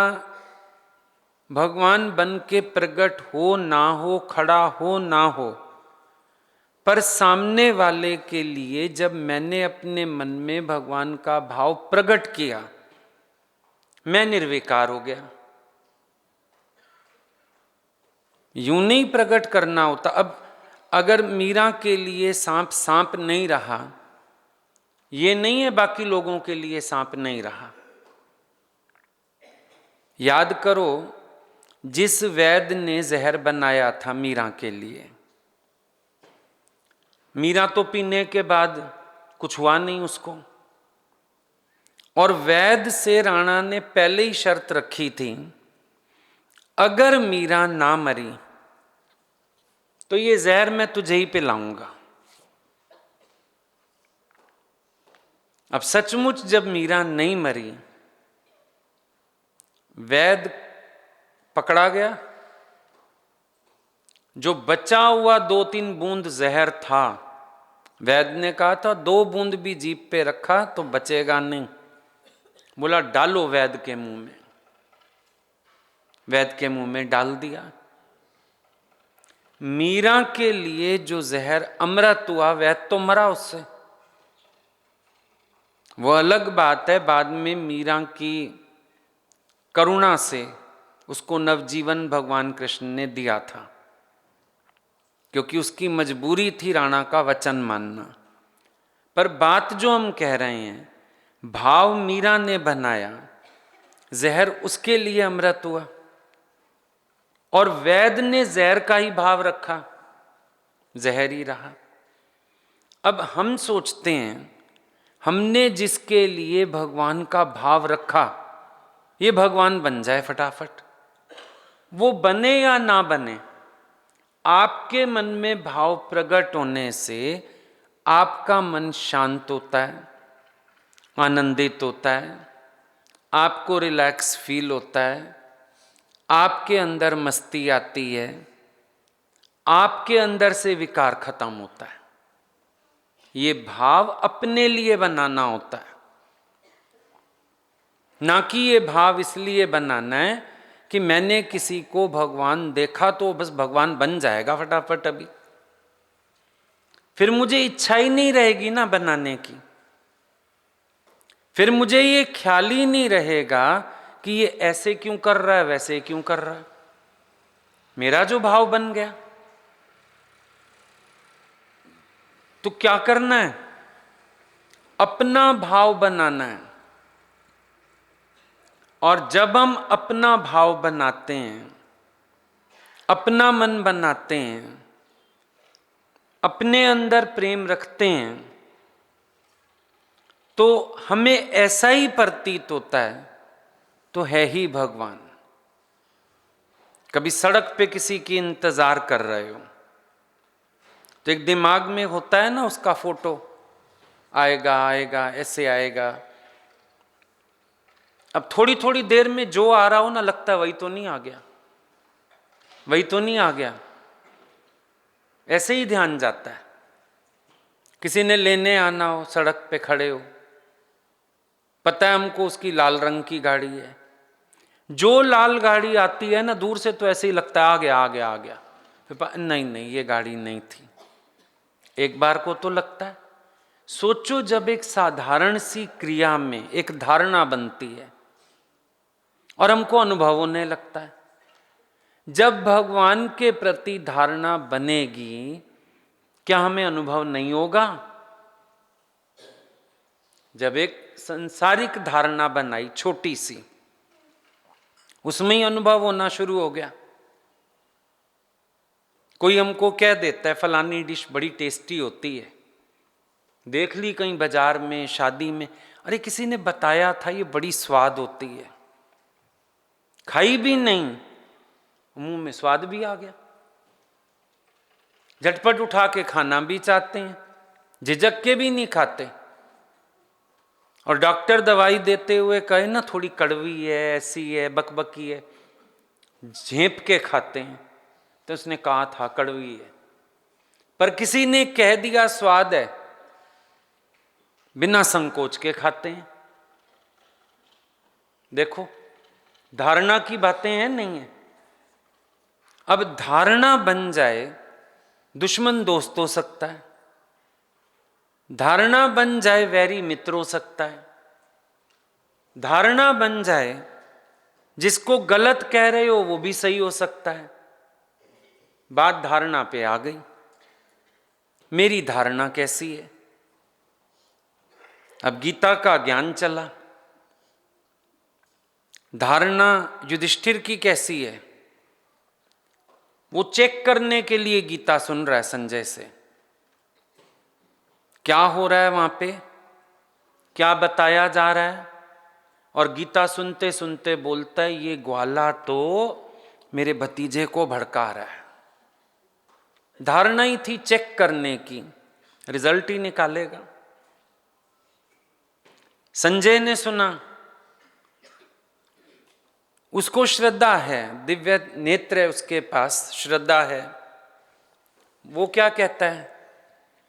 भगवान बन के प्रकट हो ना हो, खड़ा हो ना हो, पर सामने वाले के लिए जब मैंने अपने मन में भगवान का भाव प्रकट किया, मैं निर्विकार हो गया। यूं नहीं प्रकट करना होता। अब अगर मीरा के लिए सांप सांप नहीं रहा, ये नहीं है बाकी लोगों के लिए सांप नहीं रहा। याद करो, जिस वैद्य ने जहर बनाया था मीरा के लिए, मीरा तो पीने के बाद कुछ हुआ नहीं उसको, और वैद्य से राणा ने पहले ही शर्त रखी थी, अगर मीरा ना मरी तो ये जहर मैं तुझे ही पिलाऊंगा। अब सचमुच जब मीरा नहीं मरी, वैद्य पकड़ा गया। जो बचा हुआ 2-3 बूंद जहर था, वैद्य ने कहा था 2 बूंद भी जीभ पे रखा तो बचेगा नहीं। बोला डालो वैद्य के मुंह में। वैद्य के मुंह में डाल दिया। मीरा के लिए जो जहर अमृत हुआ, वैद्य तो मरा उससे, वो अलग बात है। बाद में मीरा की करुणा से उसको नवजीवन भगवान कृष्ण ने दिया था, क्योंकि उसकी मजबूरी थी राणा का वचन मानना। पर बात जो हम कह रहे हैं, भाव मीरा ने बनाया, जहर उसके लिए अमृत हुआ, और वैद्य ने जहर का ही भाव रखा, जहर ही रहा। अब हम सोचते हैं हमने जिसके लिए भगवान का भाव रखा, ये भगवान बन जाए फटाफट। वो बने या ना बने, आपके मन में भाव प्रकट होने से आपका मन शांत होता है, आनंदित होता है, आपको रिलैक्स फील होता है, आपके अंदर मस्ती आती है, आपके अंदर से विकार खत्म होता है। ये भाव अपने लिए बनाना होता है, ना कि ये भाव इसलिए बनाना है कि मैंने किसी को भगवान देखा तो बस भगवान बन जाएगा फटाफट अभी, फिर मुझे इच्छा ही नहीं रहेगी ना बनाने की, फिर मुझे ये ख्याल ही नहीं रहेगा कि ये ऐसे क्यों कर रहा है, वैसे क्यों कर रहा है। मेरा जो भाव बन गया, तो क्या करना है, अपना भाव बनाना है। और जब हम अपना भाव बनाते हैं, अपना मन बनाते हैं, अपने अंदर प्रेम रखते हैं, तो हमें ऐसा ही प्रतीत होता है तो है ही भगवान। कभी सड़क पे किसी की इंतजार कर रहे हो तो एक दिमाग में होता है ना, उसका फोटो आएगा आएगा ऐसे आएगा। अब थोड़ी थोड़ी देर में जो आ रहा हो ना, लगता है वही तो नहीं आ गया, वही तो नहीं आ गया, ऐसे ही ध्यान जाता है। किसी ने लेने आना हो, सड़क पे खड़े हो, पता है हमको उसकी लाल रंग की गाड़ी है, जो लाल गाड़ी आती है ना, दूर से तो ऐसे ही लगता है आ गया आ गया आ गया, फिर नहीं नहीं ये गाड़ी नहीं थी। एक बार को तो लगता है। सोचो जब एक साधारण सी क्रिया में एक धारणा बनती है और हमको अनुभव होने लगता है, जब भगवान के प्रति धारणा बनेगी, क्या हमें अनुभव नहीं होगा? जब एक सांसारिक धारणा बनाई छोटी सी, उसमें ही अनुभव होना शुरू हो गया। कोई हमको कह देता है फलानी डिश बड़ी टेस्टी होती है, देख ली कहीं बाजार में, शादी में, अरे किसी ने बताया था ये बड़ी स्वाद होती है, खाई भी नहीं, मुंह में स्वाद भी आ गया, झटपट उठा के खाना भी चाहते हैं, झिझक के भी नहीं खाते। और डॉक्टर दवाई देते हुए कहे ना थोड़ी कड़वी है, ऐसी है, बकबकी है, झेप के खाते हैं। तो उसने कहा था कड़वी है, पर किसी ने कह दिया स्वाद है, बिना संकोच के खाते हैं। देखो धारणा की बातें हैं नहीं है। अब धारणा बन जाए, दुश्मन दोस्त हो सकता है, धारणा बन जाए वैरी मित्र हो सकता है, धारणा बन जाए जिसको गलत कह रहे हो वो भी सही हो सकता है। बात धारणा पे आ गई। मेरी धारणा कैसी है? अब गीता का ज्ञान चला। धारणा युधिष्ठिर की कैसी है वो चेक करने के लिए गीता सुन रहा है संजय से। क्या हो रहा है वहां पे, क्या बताया जा रहा है। और गीता सुनते सुनते बोलता है ये ग्वाला तो मेरे भतीजे को भड़का रहा है। धारणा ही थी चेक करने की, रिजल्ट ही निकालेगा। संजय ने सुना, उसको श्रद्धा है, दिव्य नेत्र है उसके पास, श्रद्धा है। वो क्या कहता है,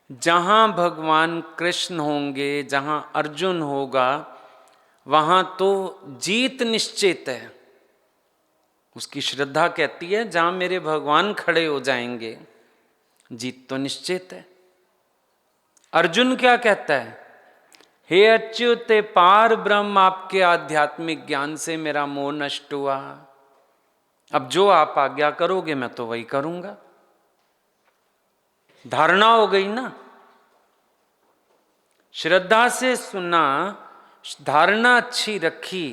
जहां भगवान कृष्ण होंगे, जहां अर्जुन होगा, वहां तो जीत निश्चित है। उसकी श्रद्धा कहती है जहां मेरे भगवान खड़े हो जाएंगे जीत तो निश्चित है। अर्जुन क्या कहता है, हे अच्युत पार ब्रह्म, आपके आध्यात्मिक ज्ञान से मेरा मोह नष्ट हुआ। अब जो आप आज्ञा करोगे मैं तो वही करूंगा। धारणा हो गई ना। श्रद्धा से सुना, धारणा अच्छी रखी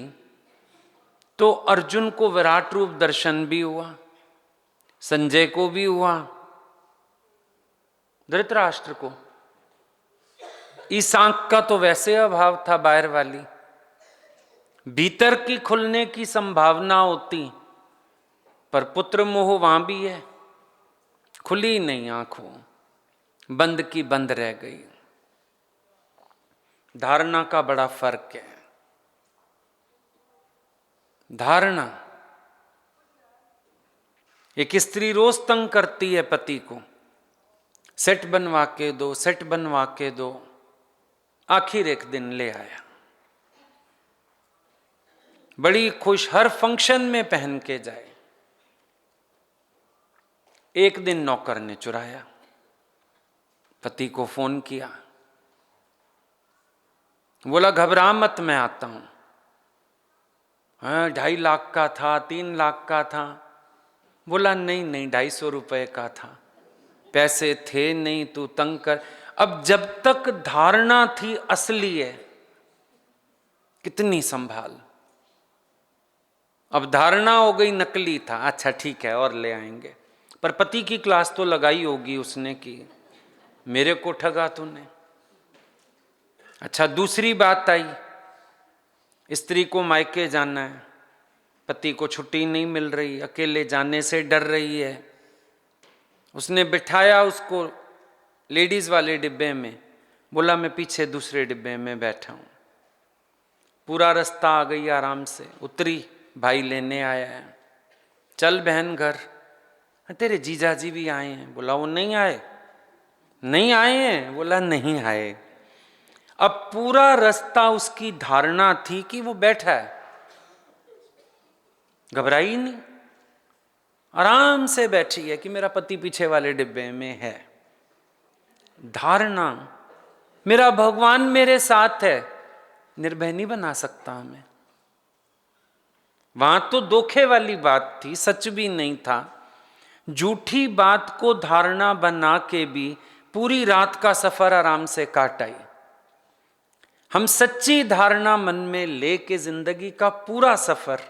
तो अर्जुन को विराट रूप दर्शन भी हुआ, संजय को भी हुआ, धृतराष्ट्र को। इस आंख का तो वैसे अभाव था बाहर वाली, भीतर की खुलने की संभावना होती, पर पुत्र मोह वहां भी है, खुली नहीं आंखों, बंद की बंद रह गई। धारणा का बड़ा फर्क है। धारणा, एक स्त्री रोज तंग करती है पति को, सेट बनवा के दो, सेट बनवा के दो। आखिर एक दिन ले आया, बड़ी खुश, हर फंक्शन में पहन के जाए। एक दिन नौकर ने चुराया, पति को फोन किया, बोला घबरा मत मैं आता हूं। 2.5 लाख का था, 3 लाख का था। बोला नहीं नहीं, 250 रुपए का था, पैसे थे नहीं, तू तंग कर। अब जब तक धारणा थी असली है, कितनी संभाल। अब धारणा हो गई नकली था, अच्छा ठीक है और ले आएंगे। पर पति की क्लास तो लगाई होगी उसने कि मेरे को ठगा तूने। अच्छा दूसरी बात आई, स्त्री को मायके जाना है, पति को छुट्टी नहीं मिल रही, अकेले जाने से डर रही है। उसने बिठाया उसको लेडीज वाले डिब्बे में, बोला मैं पीछे दूसरे डिब्बे में बैठा हूं। पूरा रास्ता आ गई, आराम से उतरी, भाई लेने आया है, चल बहन घर। तेरे जीजाजी भी आए हैं। बोला वो नहीं आए। नहीं आए हैं? बोला नहीं आए। अब पूरा रास्ता उसकी धारणा थी कि वो बैठा है, घबराई नहीं, आराम से बैठी है कि मेरा पति पीछे वाले डिब्बे में है। धारणा, मेरा भगवान मेरे साथ है, निर्भय नहीं बना सकता हमें। वहां तो धोखे वाली बात थी, सच भी नहीं था। झूठी बात को धारणा बना के भी पूरी रात का सफर आराम से काट आई। हम सच्ची धारणा मन में लेके जिंदगी का पूरा सफर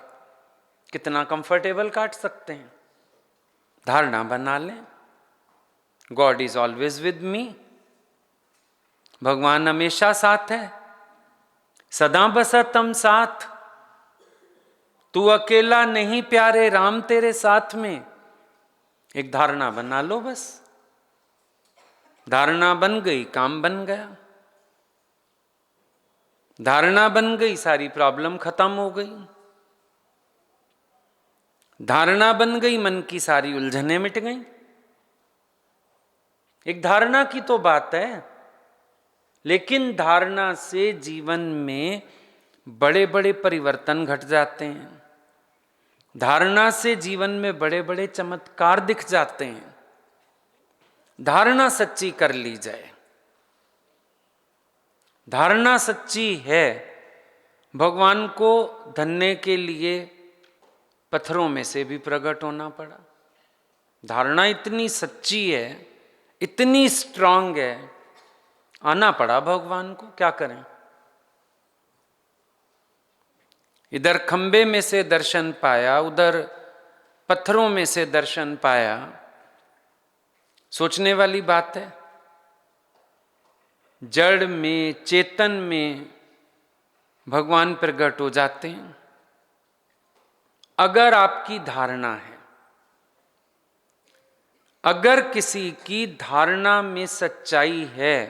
कितना कंफर्टेबल काट सकते हैं। धारणा बना लें, God is always with me, भगवान हमेशा साथ है, सदा बसतम साथ, तू अकेला नहीं प्यारे, राम तेरे साथ में। एक धारणा बना लो बस। धारणा बन गई, काम बन गया। धारणा बन गई, सारी प्रॉब्लम खत्म हो गई। धारणा बन गई, मन की सारी उलझनें मिट गई। एक धारणा की तो बात है, लेकिन धारणा से जीवन में बड़े बड़े परिवर्तन घट जाते हैं। धारणा से जीवन में बड़े बड़े चमत्कार दिख जाते हैं। धारणा सच्ची कर ली जाए। धारणा सच्ची है, भगवान को धन्ने के लिए पत्थरों में से भी प्रकट होना पड़ा। धारणा इतनी सच्ची है, इतनी स्ट्रांग है, आना पड़ा भगवान को, क्या करें। इधर खंबे में से दर्शन पाया, उधर पत्थरों में से दर्शन पाया। सोचने वाली बात है। जड़ में, चेतन में भगवान प्रकट हो जाते हैं। अगर आपकी धारणा है, अगर किसी की धारणा में सच्चाई है,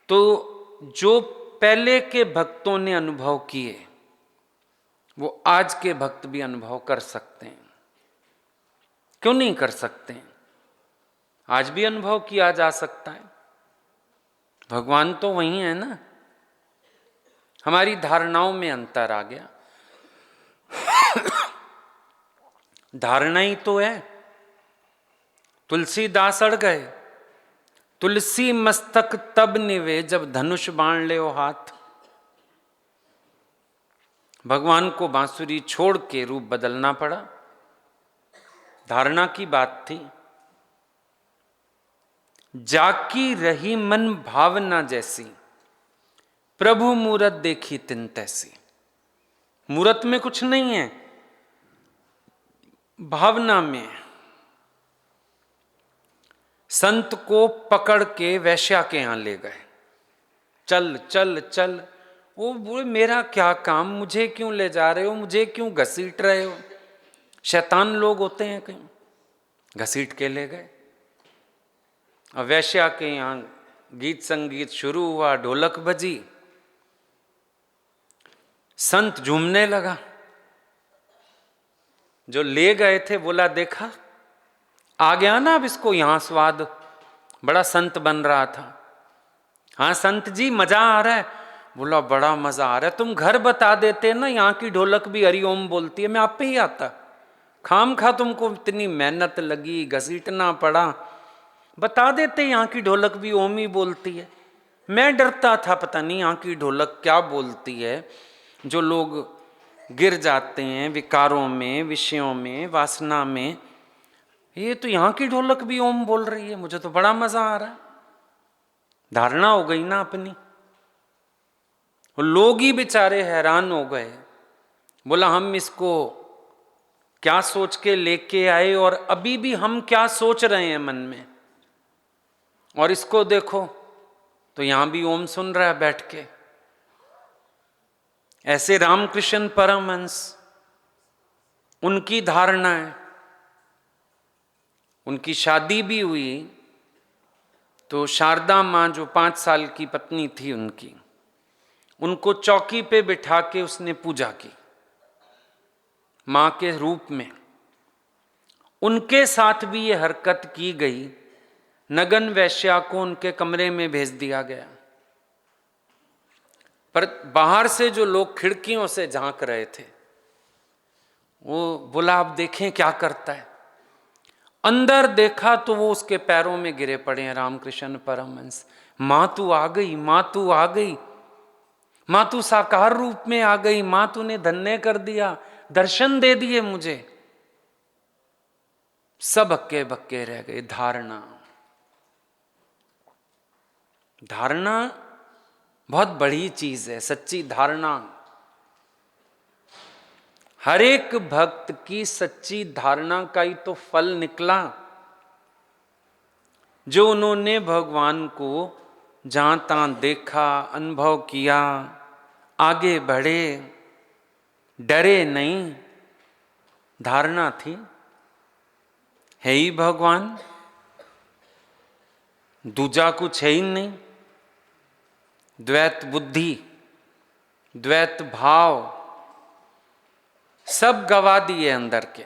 तो जो पहले के भक्तों ने अनुभव किए वो आज के भक्त भी अनुभव कर सकते हैं। क्यों नहीं कर सकते हैं? आज भी अनुभव किया जा सकता है। भगवान तो वही है ना। हमारी धारणाओं में अंतर आ गया। धारणा ही तो है। तुलसीदास अड़ गए, तुलसी मस्तक तब निवे जब धनुष बाण ले हाथ। भगवान को बांसुरी छोड़ के रूप बदलना पड़ा। धारणा की बात थी। जाकी रही मन भावना जैसी, प्रभु मूरत देखी तिन तैसी। मूरत में कुछ नहीं है, भावना में। संत को पकड़ के वैश्या के यहां ले गए। चल चल चल। वो बोले मेरा क्या काम, मुझे क्यों ले जा रहे हो, मुझे क्यों घसीट रहे हो। शैतान लोग होते हैं कहीं, घसीट के ले गए। और वैश्या के यहां गीत संगीत शुरू हुआ, ढोलक बजी, संत झूमने लगा। जो ले गए थे बोला देखा आ गया ना अब इसको यहां स्वाद, बड़ा संत बन रहा था। हाँ संत जी मजा आ रहा है। बोला बड़ा मजा आ रहा है, तुम घर बता देते ना यहाँ की ढोलक भी हरिओम बोलती है, मैं आप पे ही आता। खाम खा तुमको इतनी मेहनत लगी, घसीटना पड़ा, बता देते यहाँ की ढोलक भी ओम ही बोलती है। मैं डरता था पता नहीं यहाँ की ढोलक क्या बोलती है। जो लोग गिर जाते हैं विकारों में, विषयों में, वासना में, ये तो यहाँ की ढोलक भी ओम बोल रही है, मुझे तो बड़ा मजा आ रहा है। धारणा हो गई ना अपनी। लोग ही बेचारे हैरान हो गए। बोला हम इसको क्या सोच के लेके आए और अभी भी हम क्या सोच रहे हैं मन में, और इसको देखो तो यहां भी ओम सुन रहा है बैठ के। ऐसे रामकृष्ण परमहंस, उनकी धारणा है। उनकी शादी भी हुई तो शारदा माँ जो 5 साल की पत्नी थी उनकी, उनको चौकी पे बिठा के उसने पूजा की मां के रूप में। उनके साथ भी ये हरकत की गई। नगन वैश्या को उनके कमरे में भेज दिया गया। पर बाहर से जो लोग खिड़कियों से झांक रहे थे, वो बोला आप देखें क्या करता है। अंदर देखा तो वो उसके पैरों में गिरे पड़े हैं रामकृष्ण परमहंस। मां तू आ गई, मां तू आ गई, मां तू साकार रूप में आ गई, मां तूने धन्य कर दिया, दर्शन दे दिए मुझे। सब हक्के बक्के रह गए। धारणा, धारणा बहुत बड़ी चीज है। सच्ची धारणा, हर एक भक्त की सच्ची धारणा का ही तो फल निकला। जो उन्होंने भगवान को जहां तहां देखा, अनुभव किया, आगे बढ़े, डरे नहीं। धारणा थी है ही भगवान, दूजा कुछ है ही नहीं। द्वैत बुद्धि, द्वैत भाव सब गवा दिए अंदर के।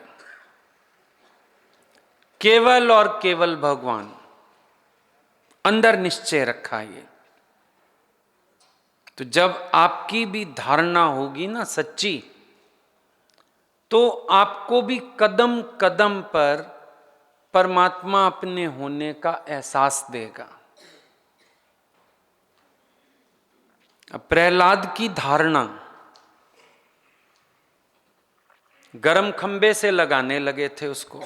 केवल और केवल भगवान, अंदर निश्चय रखा ये। तो जब आपकी भी धारणा होगी ना सच्ची, तो आपको भी कदम कदम पर परमात्मा अपने होने का एहसास देगा। अब प्रहलाद की धारणा, गरम खंबे से लगाने लगे थे उसको।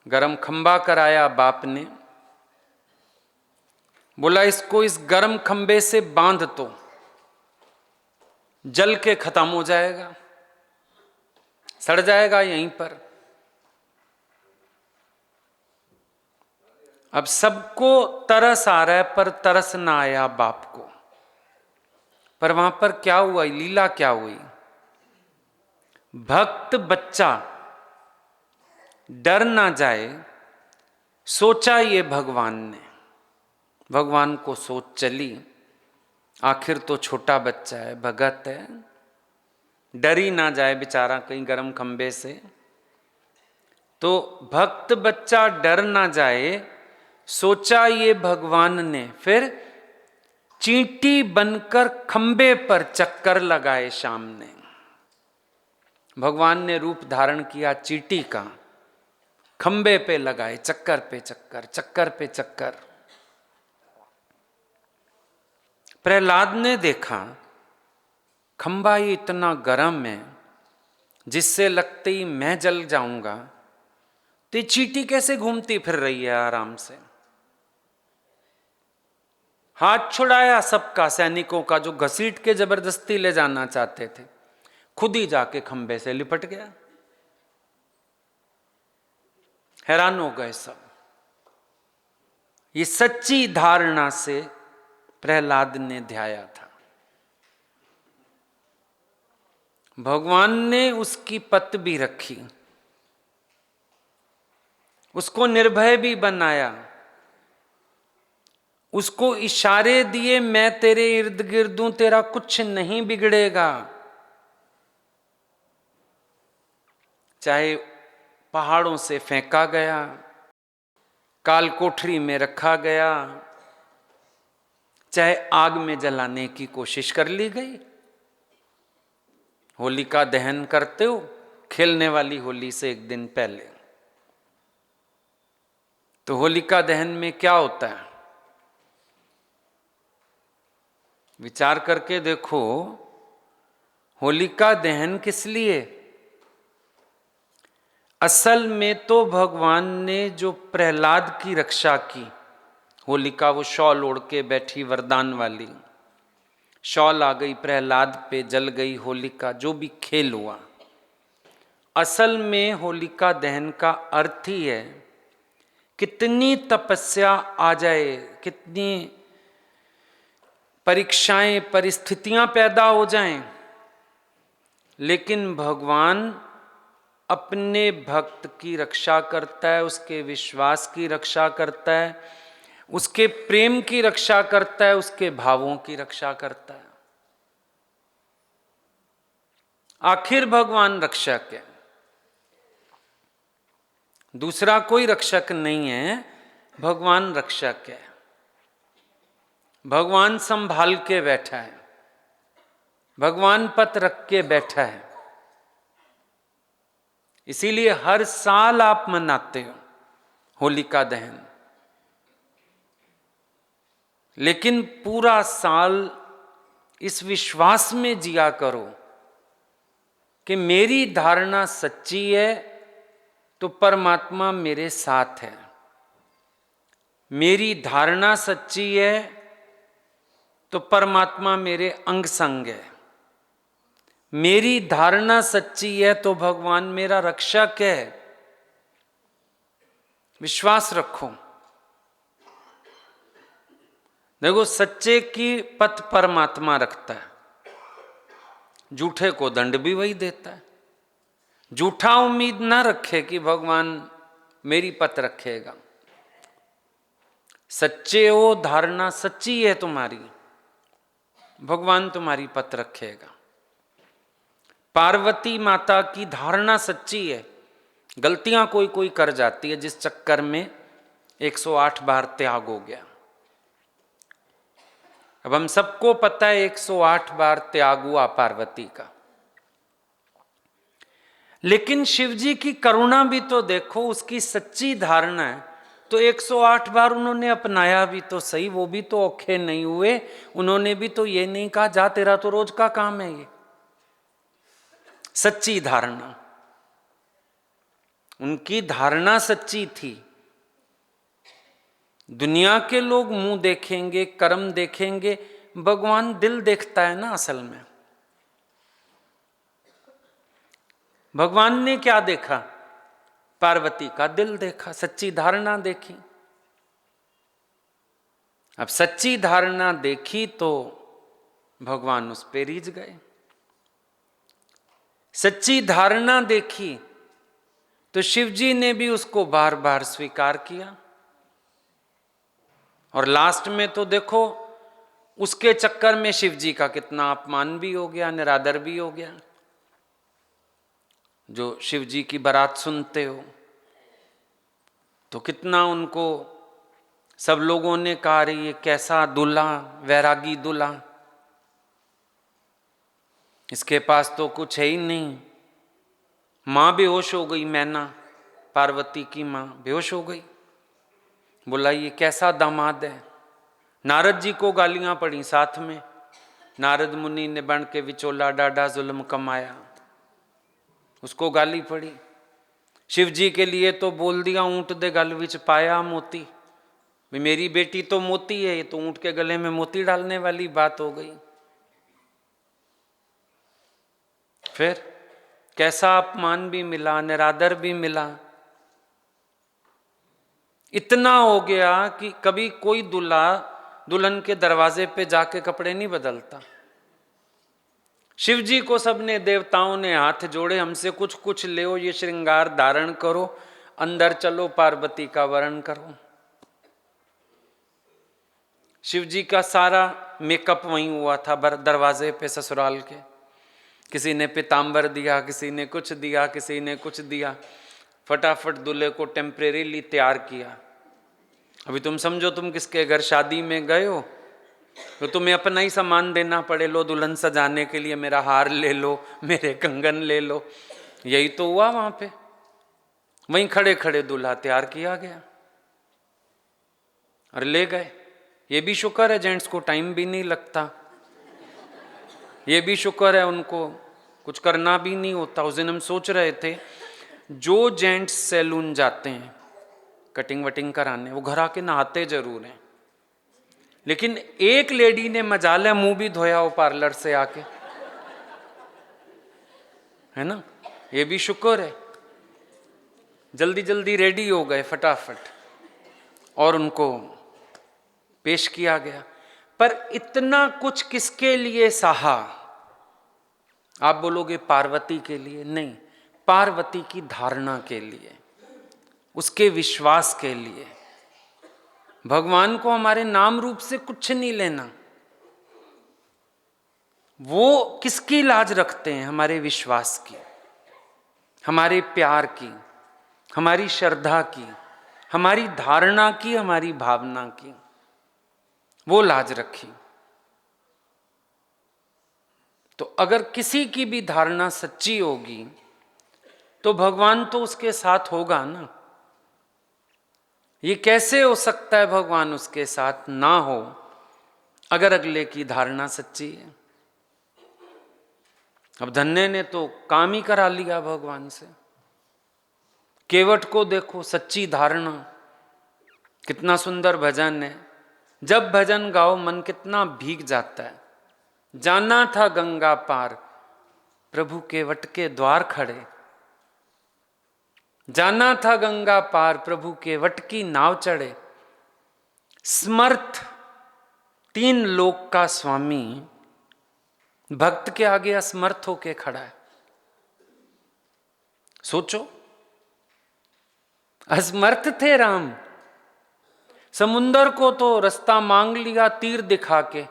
गरम खंबा कराया बाप ने, बोला इसको इस गरम खंबे से बांध तो जल के खत्म हो जाएगा, सड़ जाएगा यहीं पर। अब सबको तरस आ रहा है पर तरस ना आया बाप को। पर वहां पर क्या हुआ, लीला क्या हुई? भक्त बच्चा डर ना जाए, सोचा ये भगवान ने, भगवान को सोच चली। आखिर तो छोटा बच्चा है, भगत है, डर ही ना जाए बेचारा कहीं गर्म खंबे से। तो भक्त बच्चा डर ना जाए, सोचा ये भगवान ने। फिर चींटी बनकर खंबे पर चक्कर लगाए शाम ने। भगवान ने रूप धारण किया चींटी का, खंबे पे लगाए चक्कर पे चक्कर, चक्कर पे चक्कर। प्रहलाद ने देखा खंबा ये इतना गर्म है, जिससे लगते ही मैं जल जाऊंगा, तो चींटी कैसे घूमती फिर रही है आराम से। हाथ छुड़ाया सबका, सैनिकों का, जो घसीट के जबरदस्ती ले जाना चाहते थे, खुद ही जाके खंबे से लिपट गया। हैरान हो गए सब। ये सच्ची धारणा से प्रहलाद ने ध्याया था। भगवान ने उसकी पत भी रखी, उसको निर्भय भी बनाया, उसको इशारे दिए, मैं तेरे इर्द गिर्द हूं, तेरा कुछ नहीं बिगड़ेगा। चाहे पहाड़ों से फेंका गया, काल कोठरी में रखा गया, चाहे आग में जलाने की कोशिश कर ली गई। होलिका दहन करते हो, खेलने वाली होली से एक दिन पहले। तो होलिका दहन में क्या होता है, विचार करके देखो। होलिका दहन किस लिए? असल में तो भगवान ने जो प्रहलाद की रक्षा की, होलिका वो शॉल ओढ़ के बैठी वरदान वाली, शॉल आ गई प्रहलाद पे, जल गई होलिका, जो भी खेल हुआ। असल में होलिका दहन का अर्थ ही है, कितनी तपस्या आ जाए, कितनी परीक्षाएं परिस्थितियां पैदा हो जाएं, लेकिन भगवान अपने भक्त की रक्षा करता है, उसके विश्वास की रक्षा करता है, उसके प्रेम की रक्षा करता है, उसके भावों की रक्षा करता है। आखिर भगवान रक्षक है, दूसरा कोई रक्षक नहीं है, भगवान रक्षक है। भगवान संभाल के बैठा है, भगवान पत रख के बैठा है। इसीलिए हर साल आप मनाते हो होलिका दहन, लेकिन पूरा साल इस विश्वास में जिया करो कि मेरी धारणा सच्ची है तो परमात्मा मेरे साथ है, मेरी धारणा सच्ची है तो परमात्मा मेरे अंग संग है, मेरी धारणा सच्ची है तो भगवान मेरा रक्षक है। विश्वास रखो। देखो, सच्चे की पथ परमात्मा रखता है, झूठे को दंड भी वही देता है। झूठा उम्मीद ना रखे कि भगवान मेरी पथ रखेगा। सच्चे हो, धारणा सच्ची है तुम्हारी, भगवान तुम्हारी पथ रखेगा। पार्वती माता की धारणा सच्ची है, गलतियां कोई कोई कर जाती है, जिस चक्कर में 108 बार त्याग हो गया। अब हम सबको पता है 108 बार त्याग हुआ पार्वती का, लेकिन शिव जी की करुणा भी तो देखो, उसकी सच्ची धारणा है तो 108 बार उन्होंने अपनाया भी तो सही, वो भी तो औखे नहीं हुए। उन्होंने भी तो ये नहीं कहा जा तेरा तो रोज का काम है ये, सच्ची धारणा, उनकी धारणा सच्ची थी। दुनिया के लोग मुंह देखेंगे, कर्म देखेंगे, भगवान दिल देखता है ना असल में। भगवान ने क्या देखा? पार्वती का दिल देखा, सच्ची धारणा देखी। अब सच्ची धारणा देखी तो भगवान उस पे रीझ गए। सच्ची धारणा देखी तो शिव जी ने भी उसको बार बार स्वीकार किया। और लास्ट में तो देखो उसके चक्कर में शिव जी का कितना अपमान भी हो गया, निरादर भी हो गया। जो शिव जी की बारात सुनते हो तो कितना उनको सब लोगों ने कहा, रे ये कैसा दूल्हा, वैरागी दूल्हा, इसके पास तो कुछ है ही नहीं। मां बेहोश हो गई, मैना पार्वती की मां बेहोश हो गई। बोला ये कैसा दामाद है। नारद जी को गालियां पड़ी साथ में। नारद मुनि ने बन के विचोला डाडा जुल्म कमाया, उसको गाली पड़ी। शिव जी के लिए तो बोल दिया, ऊंट दे गल विच पाया मोती। मेरी बेटी तो मोती है, तो ऊंट के गले में मोती डालने वाली बात हो गई। फिर कैसा अपमान भी मिला, निरादर भी मिला। इतना हो गया कि कभी कोई दूल्हा दुल्हन के दरवाजे पे जाके कपड़े नहीं बदलता। शिव जी को सबने देवताओं ने हाथ जोड़े, हमसे कुछ कुछ ले, ये श्रृंगार धारण करो, अंदर चलो, पार्वती का वरण करो। शिव जी का सारा मेकअप वहीं हुआ था दरवाजे पे ससुराल के। किसी ने पीतांबर दिया, किसी ने कुछ दिया, किसी ने कुछ दिया। फटाफट दूल्हे को टेम्परेरीली तैयार किया। अभी तुम समझो तुम किसके घर शादी में गए हो तो तुम्हें अपना ही सामान देना पड़े। लो दुल्हन सजाने के लिए मेरा हार ले लो, मेरे कंगन ले लो। यही तो हुआ वहां पे। वहीं खड़े खड़े दूल्हा तैयार किया गया और ले गए। ये भी शुक्र है जेंट्स को टाइम भी नहीं लगता। ये भी शुक्र है उनको कुछ करना भी नहीं होता। उस दिन हम सोच रहे थे, जो जेंट्स सैलून जाते हैं कटिंग वटिंग कराने, वो घर आके नहाते जरूर हैं, लेकिन एक लेडी ने मजाल है मुंह भी धोया हो पार्लर से आके, है ना। ये भी शुक्र है। जल्दी जल्दी रेडी हो गए फटाफट और उनको पेश किया गया। पर इतना कुछ किसके लिए सहा? आप बोलोगे पार्वती के लिए? नहीं, पार्वती की धारणा के लिए, उसके विश्वास के लिए। भगवान को हमारे नाम रूप से कुछ नहीं लेना। वो किसकी लाज रखते हैं? हमारे विश्वास की, हमारे प्यार की, हमारी श्रद्धा की, हमारी धारणा की, हमारी भावना की। वो लाज रखी। तो अगर किसी की भी धारणा सच्ची होगी तो भगवान तो उसके साथ होगा ना। ये कैसे हो सकता है भगवान उसके साथ ना हो अगर अगले की धारणा सच्ची है? अब धन्य ने तो काम ही करा लिया भगवान से। केवट को देखो, सच्ची धारणा। कितना सुंदर भजन है। जब भजन गाओ मन कितना भीग जाता है। जाना था गंगा पार, प्रभु केवट के द्वार खड़े। जाना था गंगा पार, प्रभु केवट की नाव चढ़े। समर्थ, तीन लोक का स्वामी भक्त के आगे असमर्थ होके खड़ा है। सोचो, असमर्थ थे राम। समुंदर को तो रास्ता मांग लिया तीर दिखा के।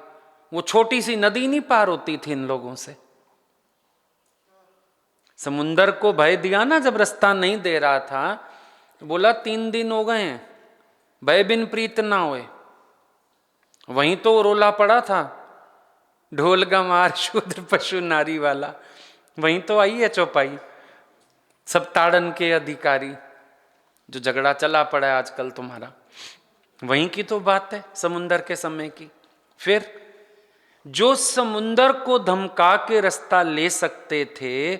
वो छोटी सी नदी नहीं पार होती थी इन लोगों से। समुंदर को भय दिया ना जब रास्ता नहीं दे रहा था, तो बोला 3 दिन हो गए हैं, भय बिन प्रीत ना होए। वहीं तो रोला पड़ा था, ढोल गमार शूद्र पशु नारी वाला। वहीं तो आई है चौपाई। सब ताड़न के अधिकारी, जो झगड़ा चला पड़ा है आजकल तुम्हारा, वहीं की तो बात है, समुंदर के समय की। फिर जो समुंदर को धमका के रास्ता ले सकते थे,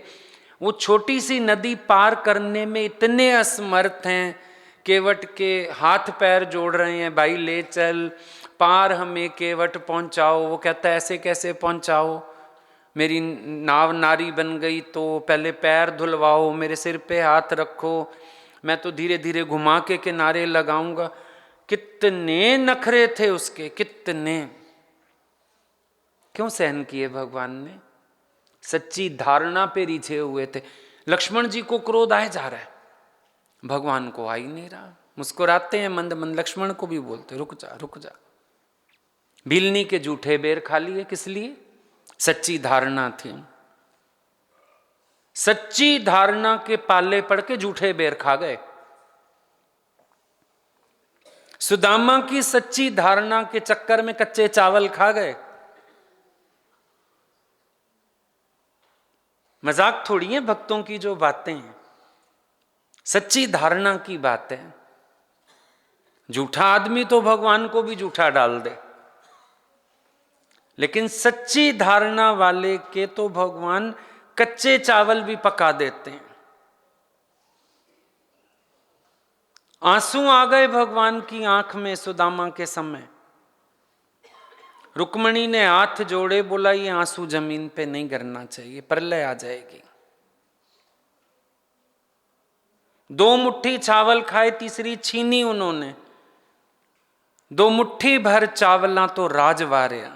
वो छोटी सी नदी पार करने में इतने असमर्थ हैं, केवट के हाथ पैर जोड़ रहे हैं, भाई ले चल पार, हमें केवट पहुंचाओ। वो कहता है ऐसे कैसे पहुंचाओ, मेरी नाव नारी बन गई तो पहले पैर धुलवाओ, मेरे सिर पे हाथ रखो, मैं तो धीरे धीरे घुमा के किनारे लगाऊंगा। कितने नखरे थे उसके, कितने। क्यों सहन किए भगवान ने? सच्ची धारणा पे रिझे हुए थे। लक्ष्मण जी को क्रोध आए जा रहा है, भगवान को आ ही नहीं रहा। मुस्कुराते हैं मंद मंद, लक्ष्मण को भी बोलते रुक जा रुक जा। भीलनी के जूठे बेर खा लिए, किस लिए? सच्ची धारणा थी। सच्ची धारणा के पाले पड़ के जूठे बेर खा गए। सुदामा की सच्ची धारणा के चक्कर में कच्चे चावल खा गए। मजाक थोड़ी है भक्तों की जो बातें हैं, सच्ची धारणा की बात है। झूठा आदमी तो भगवान को भी झूठा डाल दे, लेकिन सच्ची धारणा वाले के तो भगवान कच्चे चावल भी पका देते हैं। आंसू आ गए भगवान की आंख में सुदामा के समय। रुक्मणी ने हाथ जोड़े, बोला ये आंसू जमीन पे नहीं गिरना चाहिए, प्रलय आ जाएगी। 2 मुट्ठी चावल खाए, तीसरी छीनी उन्होंने। 2 मुट्ठी भर चावला तो राज वारिया,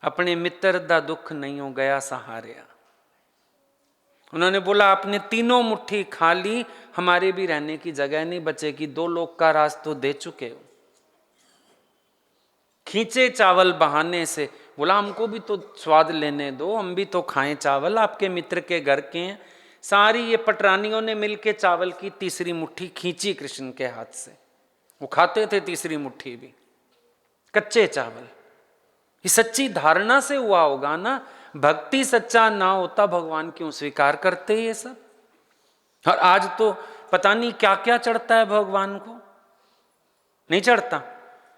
अपने मित्र दा दुख नहीं हो गया सहारिया। उन्होंने बोला आपने 3 मुट्ठी खा ली, हमारे भी रहने की जगह नहीं बचेगी, 2 लोग का राज तो दे चुके हो। खींचे चावल बहाने से, बोला हमको भी तो स्वाद लेने दो, हम भी तो खाएं चावल, आपके मित्र के घर के हैं। सारी ये पटरानियों ने मिलके चावल की तीसरी मुट्ठी खींची कृष्ण के हाथ से। वो खाते थे तीसरी मुट्ठी भी, कच्चे चावल। ये सच्ची धारणा से हुआ होगा ना। भक्ति सच्चा ना होता भगवान क्यों स्वीकार करते ये सब? और आज तो पता नहीं क्या क्या चढ़ता है भगवान को, नहीं चढ़ता।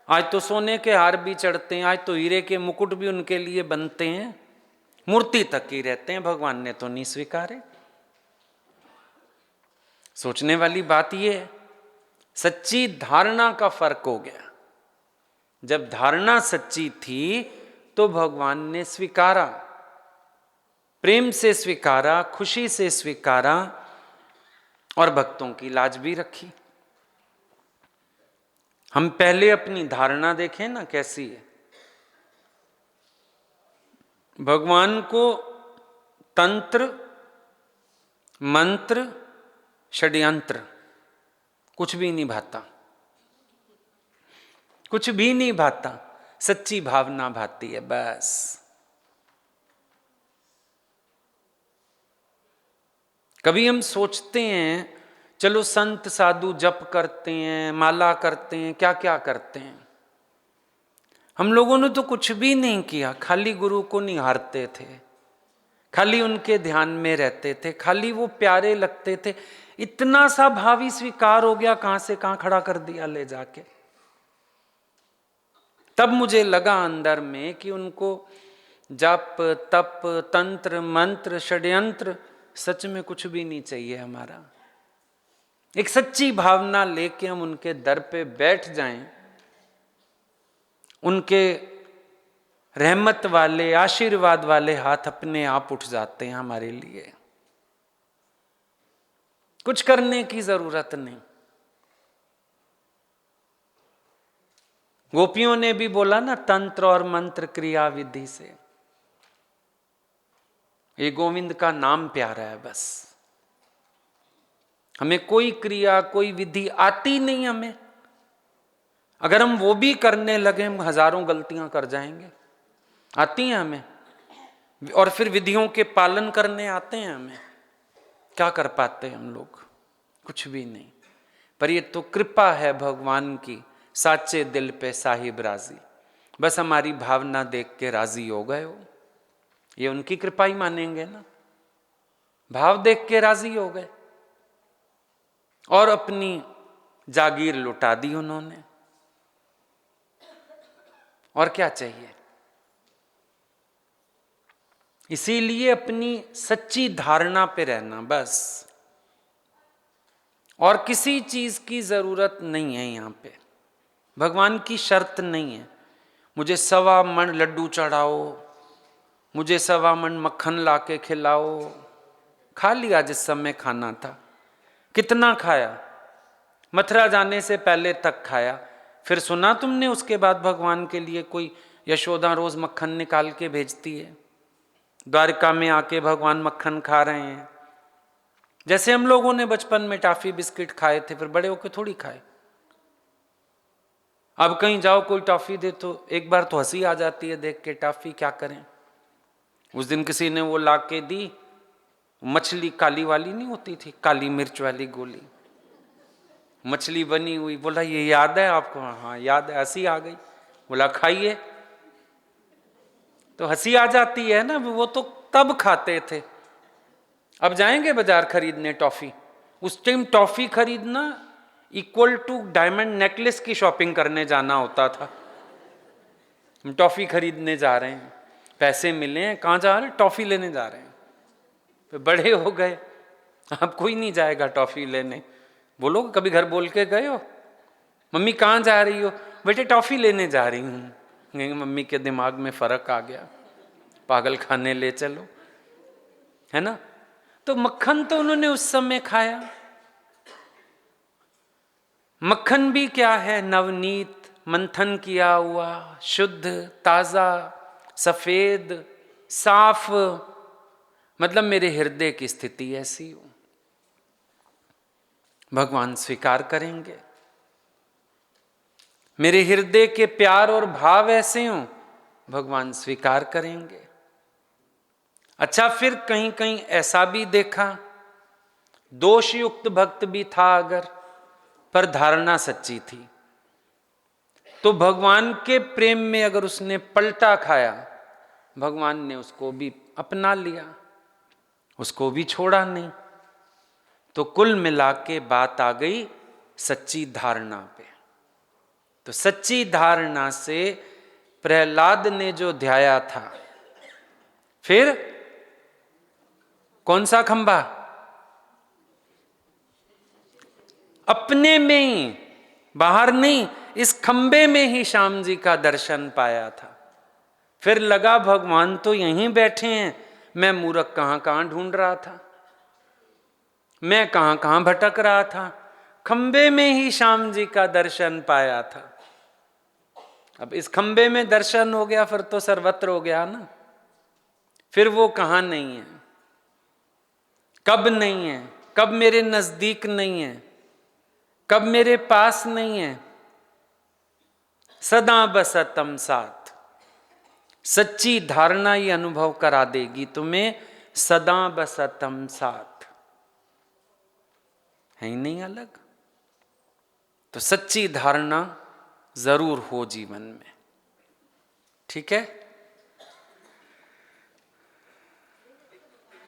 आज तो सोने के हार भी चढ़ते हैं, आज तो हीरे के मुकुट भी उनके लिए बनते हैं, मूर्ति तक ही रहते हैं। भगवान ने तो नहीं स्वीकारे। सोचने वाली बात यह है, सच्ची धारणा का फर्क हो गया। जब धारणा सच्ची थी तो भगवान ने स्वीकारा, प्रेम से स्वीकारा, खुशी से स्वीकारा, और भक्तों की लाज भी रखी। हम पहले अपनी धारणा देखें ना कैसी है। भगवान को तंत्र मंत्र षड्यंत्र कुछ भी नहीं भाता, कुछ भी नहीं भाता, सच्ची भावना भाती है बस। कभी हम सोचते हैं चलो संत साधु जप करते हैं, माला करते हैं, क्या क्या करते हैं। हम लोगों ने तो कुछ भी नहीं किया, खाली गुरु को निहारते थे, खाली उनके ध्यान में रहते थे, खाली वो प्यारे लगते थे। इतना सा भावी स्वीकार हो गया, कहां से कहां खड़ा कर दिया ले जाके। तब मुझे लगा अंदर में कि उनको जप तप तंत्र मंत्र षड्यंत्र सच में कुछ भी नहीं चाहिए। हमारा एक सच्ची भावना लेके हम उनके दर पे बैठ जाएं, उनके रहमत वाले आशीर्वाद वाले हाथ अपने आप उठ जाते हैं हमारे लिए। कुछ करने की जरूरत नहीं। गोपियों ने भी बोला ना, तंत्र और मंत्र क्रिया विधि से। ये गोविंद का नाम प्यारा है बस। हमें कोई क्रिया कोई विधि आती नहीं। हमें अगर हम वो भी करने लगे, हम हजारों गलतियां कर जाएंगे। आती हैं हमें, और फिर विधियों के पालन करने आते हैं हमें। क्या कर पाते हैं हम लोग? कुछ भी नहीं। पर ये तो कृपा है भगवान की, साचे दिल पे साहिब राजी। बस हमारी भावना देख के राजी हो गए हो, ये उनकी कृपा ही मानेंगे ना। भाव देख के राजी हो गए और अपनी जागीर लुटा दी उन्होंने। और क्या चाहिए? इसीलिए अपनी सच्ची धारणा पे रहना बस, और किसी चीज की जरूरत नहीं है यहाँ पे। भगवान की शर्त नहीं है मुझे 1.25 मन लड्डू चढ़ाओ, मुझे 1.25 मन मक्खन ला के खिलाओ। खा लिया जिस समय खाना था। कितना खाया? मथुरा जाने से पहले तक खाया। फिर सुना तुमने उसके बाद भगवान के लिए कोई यशोदा रोज मक्खन निकाल के भेजती है? द्वारका में आके भगवान मक्खन खा रहे हैं। जैसे हम लोगों ने बचपन में टॉफी बिस्किट खाए थे, फिर बड़े होके थोड़ी खाए। अब कहीं जाओ कोई टॉफी दे तो एक बार तो हंसी आ जाती है देख के, टॉफी क्या करें। उस दिन किसी ने वो ला के दी, मछली काली वाली नहीं होती थी, काली मिर्च वाली गोली, मछली बनी हुई। बोला ये याद है आपको? हाँ याद है। हंसी आ गई। बोला खाइए। तो हंसी आ जाती है ना, वो तो तब खाते थे। अब जाएंगे बाजार खरीदने टॉफी, उस टाइम टॉफी खरीदना इक्वल टू डायमंड नेकलेस की शॉपिंग करने जाना होता था। हम टॉफी खरीदने जा रहे हैं, पैसे मिले हैं, कहाँ जा रहे हैं? टॉफी लेने जा रहे हैं। फिर बड़े हो गए, अब कोई नहीं जाएगा टॉफी लेने। बोलो कभी घर बोल के गए हो, मम्मी कहाँ जा रही हो? बेटे टॉफी लेने जा रही हूँ। मम्मी के दिमाग में फर्क आ गया, पागल खाने ले चलो, है ना। तो मक्खन तो उन्होंने उस समय खाया। मक्खन भी क्या है? नवनीत, मंथन किया हुआ, शुद्ध, ताजा, सफेद, साफ। मतलब मेरे हृदय की स्थिति ऐसी हो, भगवान स्वीकार करेंगे। मेरे हृदय के प्यार और भाव ऐसे हों, भगवान स्वीकार करेंगे। अच्छा, फिर कहीं कहीं ऐसा भी देखा, दोष युक्त भक्त भी था अगर, पर धारणा सच्ची थी, तो भगवान के प्रेम में अगर उसने पलटा खाया, भगवान ने उसको भी अपना लिया, उसको भी छोड़ा नहीं। तो कुल मिला के बात आ गई सच्ची धारणा पे। तो सच्ची धारणा से प्रहलाद ने जो ध्याया था, फिर कौन सा खंभा? अपने में ही, बाहर नहीं, इस खंबे में ही श्याम जी का दर्शन पाया था। फिर लगा भगवान तो यहीं बैठे हैं, मैं मूर्ख कहां कहां ढूंढ रहा था, मैं कहां कहां भटक रहा था। खंबे में ही श्याम जी का दर्शन पाया था। अब इस खंबे में दर्शन हो गया, फिर तो सर्वत्र हो गया ना। फिर वो कहां नहीं है, कब नहीं है, कब मेरे नजदीक नहीं है, कब मेरे पास नहीं है, सदा बसतम साथ। सच्ची धारणा ये अनुभव करा देगी तुम्हें, सदा बसतम साथ। है ही नहीं अलग। तो सच्ची धारणा जरूर हो जीवन में, ठीक है।